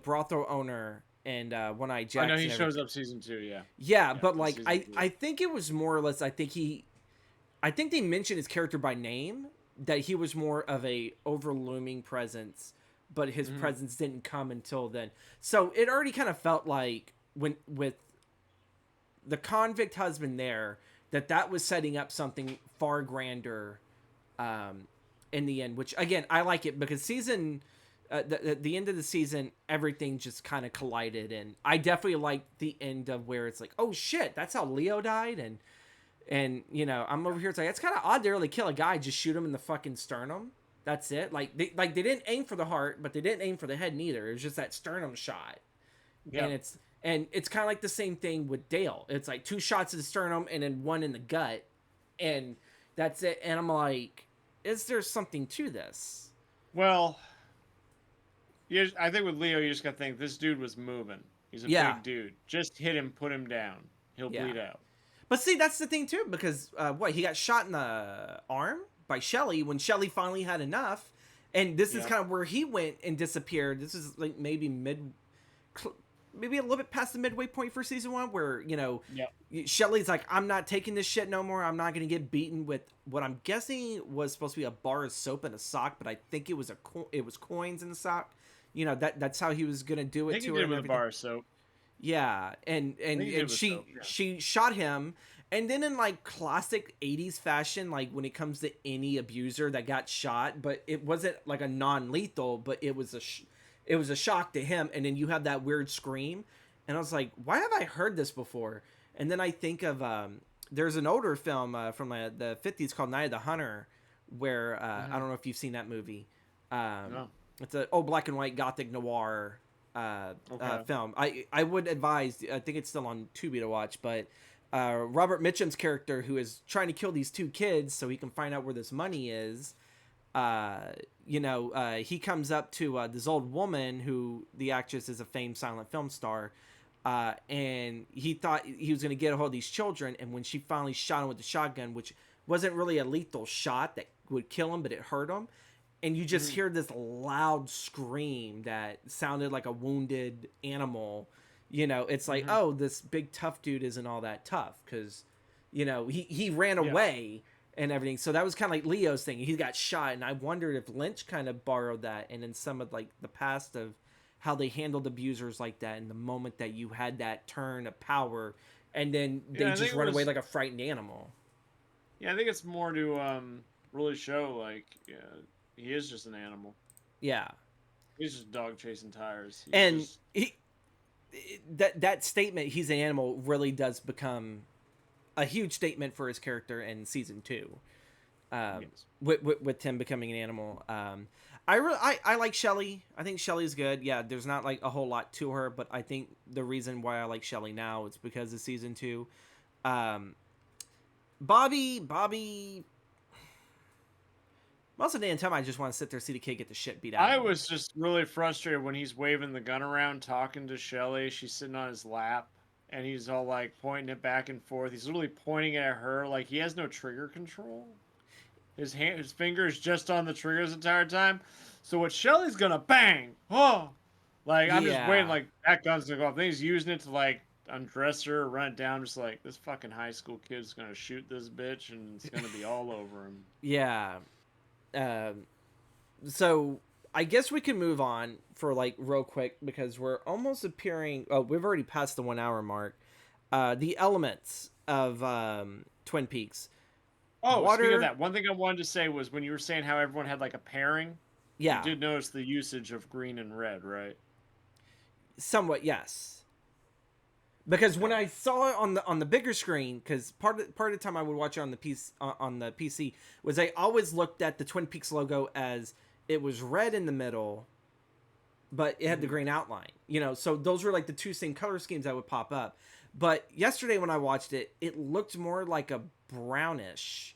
brothel owner and One-Eye I know Jacks he and shows everything. up season 2. Yeah, Yeah, yeah, but in like season 2. I think it was more or less. I think they mentioned his character by name, that he was more of a overlooming presence, but his Hmm. presence didn't come until then. So it already kind of felt like when with the convict husband there, that was setting up something far grander um, in the end. Which again, I like it because the end of the season, everything just kind of collided, and I definitely like the end of where it's like, oh shit, that's how Leo died, and I'm over here. It's like it's kind of odd to really kill a guy, just shoot him in the fucking sternum. That's it. They didn't aim for the heart, but they didn't aim for the head neither. It was just that sternum shot, Yeah. and it's kind of like the same thing with Dale. It's like 2 shots in the sternum and then 1 in the gut, and that's it. And I'm like, is there something to this? Well, I think with Leo, you just got to think this dude was moving. He's a Yeah, big dude. Just hit him, put him down. He'll yeah. bleed out. But see, that's the thing too, because he got shot in the arm by Shelly when Shelly finally had enough, and this is Yeah. kind of where he went and disappeared. This is like maybe a little bit past the midway point for season 1, where Yeah. Shelly's like, I'm not taking this shit no more. I'm not gonna get beaten with what I'm guessing was supposed to be a bar of soap and a sock, but I think it was it was coins in the sock. That's how he was gonna do I it think he to her did it and with a everything. bar of soap. Yeah, and I and think he did it and with she soap. Yeah. she shot him, and then in like classic '80s fashion, like when it comes to any abuser that got shot, but it wasn't like a non-lethal, but it was it was a shock to him, and then you have that weird scream, and I was like, why have I heard this before? And then I think of there's an older film from the '50s called Night of the Hunter, where I Hmm. don't know if you've seen that movie. Um, No. it's a old black and white Gothic noir Okay. film. I would advise. I think it's still on Tubi to watch, but Robert Mitchum's character, who is trying to kill these 2 kids so he can find out where this money is. He comes up to this old woman who the actress is a famed silent film star. And he thought he was going to get a hold of these children. And when she finally shot him with the shotgun, which wasn't really a lethal shot that would kill him, but it hurt him, and you just Hmm. hear this loud scream that sounded like a wounded animal. It's like, Hmm. oh, this big tough dude isn't all that tough, because he ran Yeah. away and everything. So that was kind of like Leo's thing. He got shot, and I wondered if Lynch kind of borrowed that, and in some of like the past of how they handled abusers like that, and the moment that you had that turn of power, and then they Yeah. I think just it run away was. like a frightened animal. Yeah. I think it's more to really show like he is just an animal. Yeah, He's just a dog chasing tires. He's and just that statement, he's an animal, really does become a huge statement for his character in season 2, yes. with him becoming an animal. I like Shelly. I think Shelly's good. Yeah, there's not like a whole lot to her, but I think the reason why I like Shelly now is because of season 2. um, Bobby, most of the damn time I just want to sit there and see the kid get the shit beat out of I him. was just really frustrated when he's waving the gun around, talking to Shelly. She's sitting on his lap, and he's all like pointing it back and forth. He's literally pointing at her like he has no trigger control. His fingers just on the triggers the entire time. So what Shelly's gonna bang? Oh, like I'm just waiting. Yeah, Like that gun's gonna go off. Then he's using it to like undress her, run it down. Just like this fucking high school kid's gonna shoot this bitch, and it's gonna be all over him. yeah. Um, so I guess we can move on for like real quick, because we're almost appearing. Oh, we've already passed the 1 hour mark. The elements of Twin Peaks: Oh, speaking of water. that, one thing I wanted to say was when you were saying how everyone had like a pairing, you Yeah, did notice the usage of green and red, right? somewhat yes. Because when Okay. I saw it on the bigger screen, because part of the time I would watch it on the PC was I always looked at the Twin Peaks logo as it was red in the middle, but it had the Hmm. green outline. So those were like the 2 same color schemes that would pop up. But yesterday when I watched it, it looked more like a brownish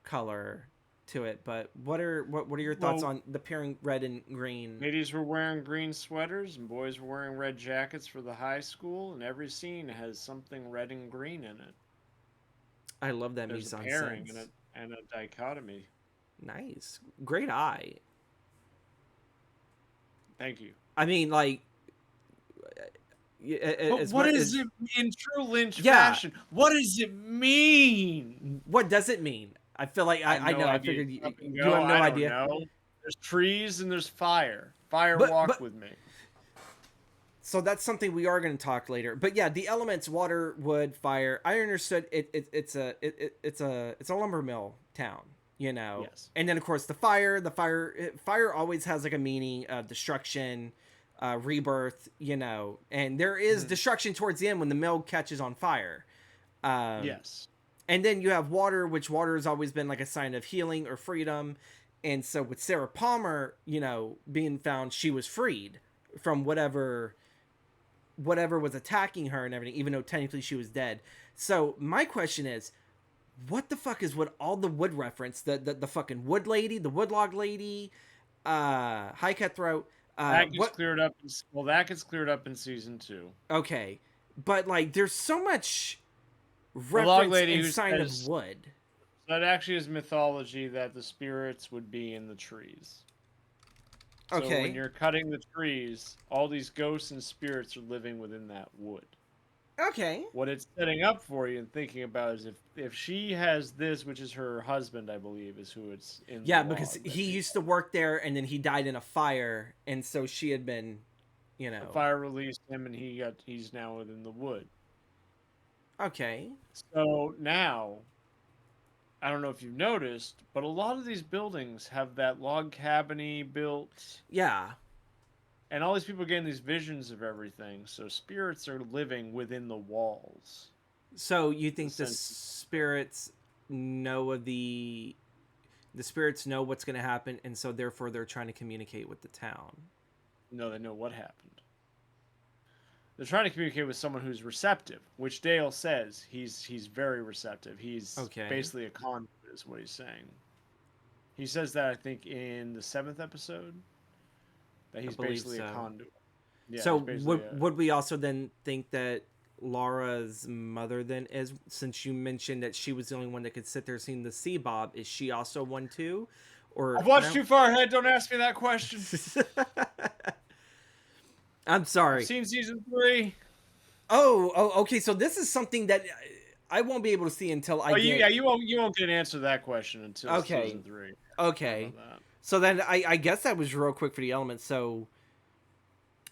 color to it. But what are your thoughts Well, on the pairing red and green? ladies were wearing green sweaters and boys were wearing red jackets for the high school, and every scene has something red and green in it. I love that There's a mise en pairing and scène. a dichotomy. Nice, great eye. Thank you. I mean, like, But as what much is as it in true Lynch yeah, fashion? What does it mean? what does it mean? I feel like I have I no know. I idea. figured Up and you go. have no I don't idea. know. There's trees and there's fire. Fire But walk but with me. so that's something we are going to talk later. But yeah, the elements: water, wood, fire. I understood it's a lumber mill town, you know. Yes. And then of course fire always has like a meaning of destruction, rebirth, you know. And there is Mhm. destruction towards the end when the mill catches on fire. Um, Yes. and then you have water, which water has always been like a sign of healing or freedom. And so with Sarah Palmer, you know, being found, she was freed from whatever was attacking her and everything, even though technically she was dead. So my question is, what the fuck is with all the wood reference? The fucking wood lady, the woodlog lady, high cutthroat. That gets What? cleared up. Well, that gets cleared up in season 2. Okay, but like, there's so much The log reference lady and who sign of says wood. that actually is mythology that the spirits would be in the trees. So when Okay, you're cutting the trees, all these ghosts and spirits are living within that wood. okay, What it's setting up for you and thinking about is if she has this, which is her husband, I believe, is who it's in the yeah, because log that he she used to work there and then he died in a fire, and so she had been, you the know, fire released him and he's now within the wood. okay, So now I don't know if you've noticed, but a lot of these buildings have that log cabiny built, yeah. and all these people are getting these visions of everything. So spirits are living within the walls. So you The think the sense, spirits know of the spirits know what's going to happen, and so therefore they're trying to communicate with the town. no, they know what happened. They're trying to communicate with someone who's receptive, which Dale says he's very receptive. He's Okay, basically a conduit, is what he's saying. He says that I think in the 7th episode that I he's believe basically a so. conduit. Yeah, So he's basically a would we also then think that Laura's mother then is, since you mentioned that she was the only one that could sit there seeing the sea bob, is she also one too, or I've watched no? too far ahead. Don't ask me that question. I'm I've sorry. seen season 3. Okay. So this is something that I won't be able to see until I Oh, get. you won't get an answer to that question until Okay. season 3. Sorry Okay. about that. So then I guess that was real quick for the elements. So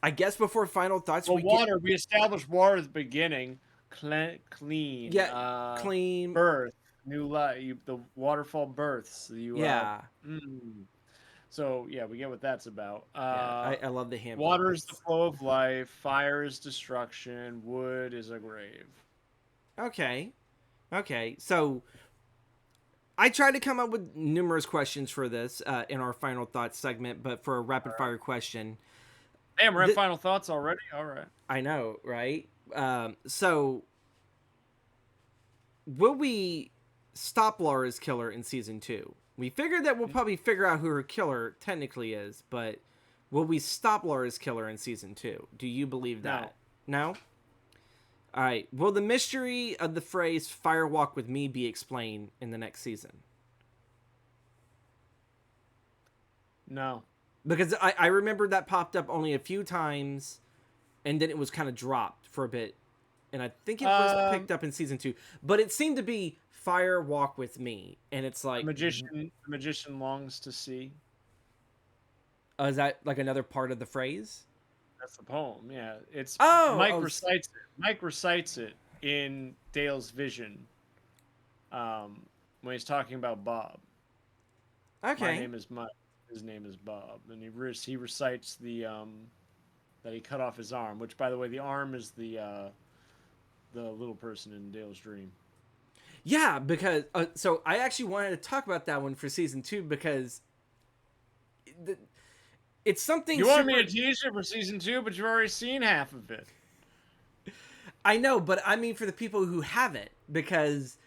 I guess before final thoughts, Well, we get water. We established water at the beginning. Clean. yeah clean Birth. New life. The waterfall births. yeah Mm. So yeah, we get what that's about. yeah I love the hand Water is the puppets. flow of life. Fire is destruction. Wood is a grave. Okay, okay. So I tried to come up with numerous questions for this in our final thoughts segment, but for a rapid fire question, Damn, we're at th- final thoughts already. All right. I know, right? So will we stop Laura's killer in season 2? We figured that we'll probably figure out who her killer technically is, but will we stop Laura's killer in season 2? Do you believe that? No? All right. Will the mystery of the phrase "fire walk with me" be explained in the next season? No. Because I remember that popped up only a few times, and then it was kind of dropped for a bit, and I think it was picked up in season 2. But it seemed to be "fire walk with me," and it's like, The magician longs to see. is that like another part of the phrase? That's the poem. Yeah, it's Oh, Mike recites it. Mike recites it in Dale's vision. When he's talking about Bob. My okay. name is Mike. His name is Bob, and he recites the that he cut off his arm. Which, by the way, the arm is the little person in Dale's dream. Yeah, because so I actually wanted to talk about that one for season 2 because it's something You wanted super. me to tease you for season 2, but you've already seen half of it. I know, but I mean for the people who haven't, because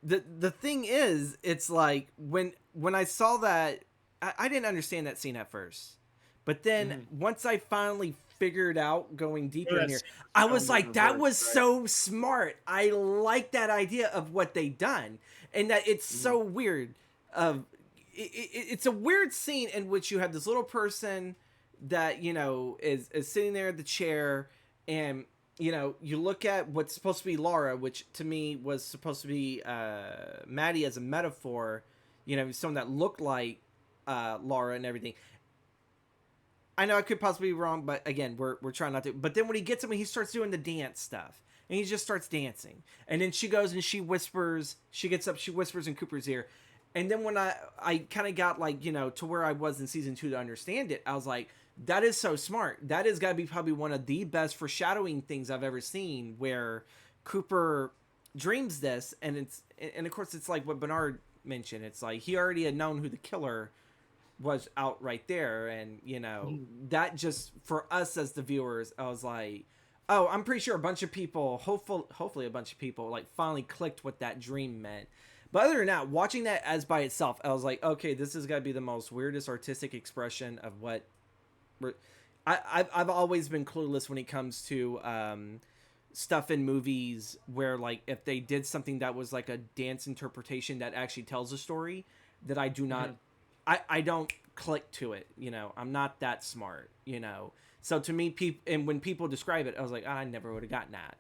the thing is, it's like when I saw that, I didn't understand that scene at first, but then once I finally figured out going deeper in here, I was like, that was so smart. I like that idea of what they done, and that it's so weird. It's a weird scene in which you have this little person that, you know, is sitting there at the chair, and you know, you look at what's supposed to be Laura, which to me was supposed to be Maddie as a metaphor, you know, someone that looked like Laura and everything. I know I could possibly be wrong, but again, we're trying not to. But then when he gets him, he starts doing the dance stuff, and he just starts dancing. And then she goes and she whispers. She gets up, she whispers in Cooper's ear. And then when I kind of got like, you know, to where I was in season 2 to understand it, I was like, that is so smart. That is got to be probably one of the best foreshadowing things I've ever seen, where Cooper dreams this, and of course it's like what Bernard mentioned. It's like he already had known who the killer was out right there, and you know that just for us as the viewers, I was like, oh, I'm pretty sure a bunch of people, hopefully a bunch of people like finally clicked what that dream meant. But other than that, watching that as by itself, I was like, okay, this is gotta be the most weirdest artistic expression of what I've always been clueless when it comes to stuff in movies where like if they did something that was like a dance interpretation that actually tells a story, that I do not I don't click to it, you know. I'm not that smart, you know. So to me, and when people describe it, I was like, I never would have gotten that.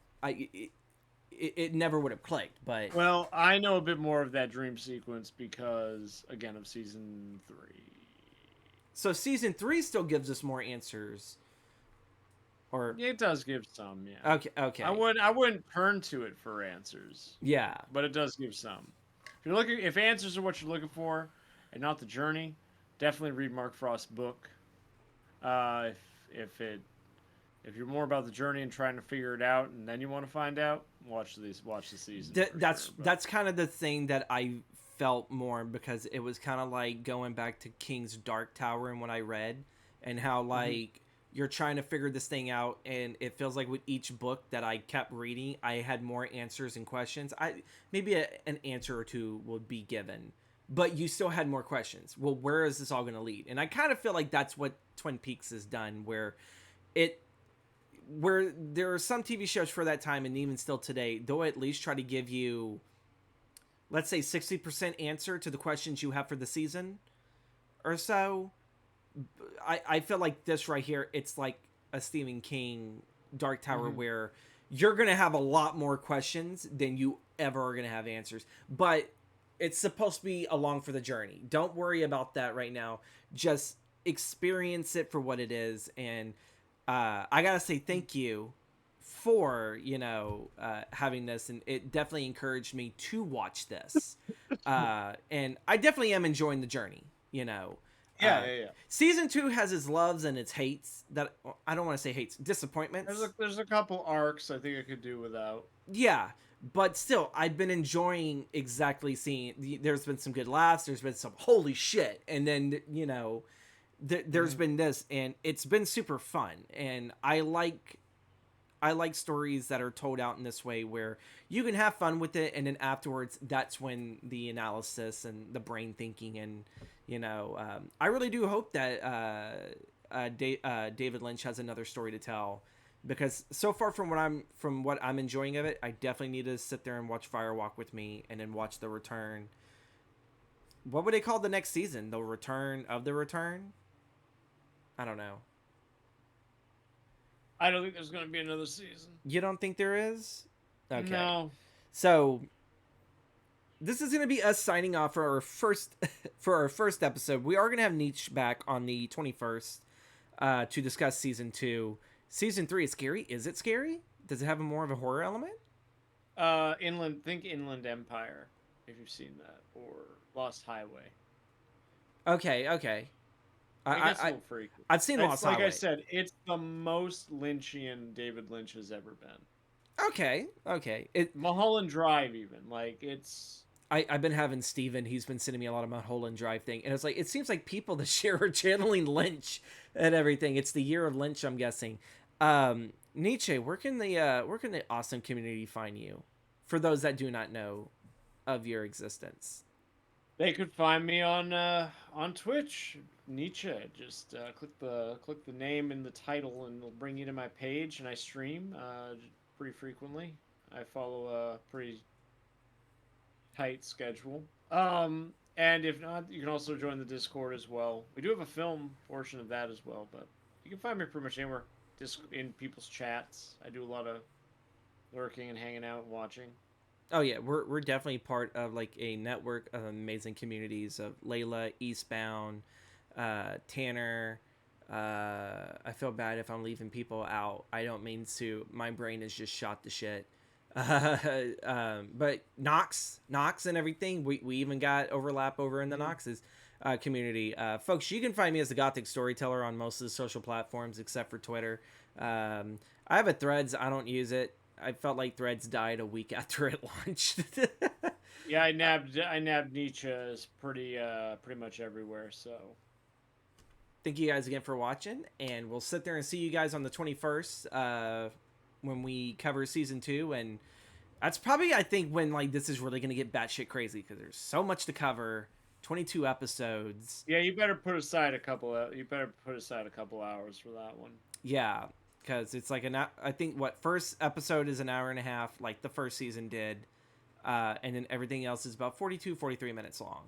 It never would have clicked. But Well, I know a bit more of that dream sequence because, again, of season 3. so season 3 still gives us more answers, or It does give some, yeah. okay, I wouldn't turn to it for answers, yeah. but it does give some. If answers are what you're looking for, and not the journey, definitely read Mark Frost's book. Uh, if it if you're more about the journey and trying to figure it out, and then you want to find out, watch the season. That's kind of the thing that I felt more, because it was kind of like going back to King's Dark Tower and what I read, and how like you're trying to figure this thing out, and it feels like with each book that I kept reading, I had more answers and questions. Maybe an answer or two would be given, but you still had more questions. Well, where is this all going to lead? And I kind of feel like that's what Twin Peaks has done, where there are some TV shows for that time, and even still today, they'll at least try to give you, let's say, 60% answer to the questions you have for the season or so. I feel like this right here, it's like a Stephen King Dark Tower, where you're going to have a lot more questions than you ever are going to have answers. But it's supposed to be along for the journey. Don't worry about that right now. Just experience it for what it is. And I gotta say thank you for, you know, having this, and it definitely encouraged me to watch this. And I definitely am enjoying the journey, you know. Yeah. Season 2 has its loves and its hates. That I don't want to say hates, disappointments. There's a couple arcs I think I could do without. Yeah, but still, I've been enjoying exactly seeing. There's been some good laughs. There's been some holy shit, and then you know, there's been this, and it's been super fun. And I like stories that are told out in this way, where you can have fun with it, and then afterwards, that's when the analysis and the brain thinking, and you know, I really do hope that David Lynch has another story to tell, because so far from what I'm enjoying of it, I definitely need to sit there and watch Firewalk with me, and then watch The Return. What would they call the next season? The Return of the Return? I don't know. I don't think there's going to be another season. You don't think there is? Okay. No. So this is going to be us signing off for our first episode. We are going to have Nietzsche back on the 21st to discuss season 2. Season 3 is scary. Is it scary? Does it have more of a horror element? Inland Empire, if you've seen that, or Lost Highway. Okay. I've seen Lost Highway. Like I said, it's the most Lynchian David Lynch has ever been. Okay. Mulholland Drive, even, like, it's. I've been having Steven, he's been sending me a lot of Mulholland Drive thing, and it's like, it seems like people this year are channeling Lynch and everything. It's the year of Lynch, I'm guessing. Nietzsche, where can the awesome community find you, for those that do not know of your existence? They could find me on Twitch, Nietzsche. Just click the name in the title, and it'll bring you to my page. And I stream pretty frequently. I follow a pretty tight schedule. And if not, you can also join the Discord as well. We do have a film portion of that as well, but you can find me pretty much anywhere. in people's chats. I do a lot of lurking and hanging out and watching. Oh yeah, we're definitely part of like a network of amazing communities of Layla, Eastbound, Tanner. I feel bad if I'm leaving people out. I don't mean to. My brain is just shot to shit. But Knox, and everything. We even got overlap over in the Knox's community. Folks, you can find me as the Gothic Storyteller on most of the social platforms except for Twitter. I have a Threads. I don't use it. I felt like Threads died a week after it launched. Yeah, I nabbed Nietzsche is pretty much everywhere. So Thank you guys again for watching, and we'll sit there and see you guys on the 21st when we cover season 2. And that's probably, I think, when like this is really gonna get batshit crazy because there's so much to cover. 22 episodes. yeah, you better put aside a couple. You better put aside a couple hours for that one. Yeah, because it's like I think what first episode is an hour and a half, like the first season did, and then everything else is about 43 minutes long,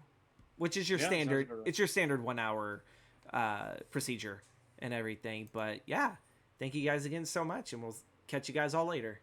which is your standard. It's your standard 1 hour procedure and everything. But yeah, thank you guys again so much, and we'll catch you guys all later.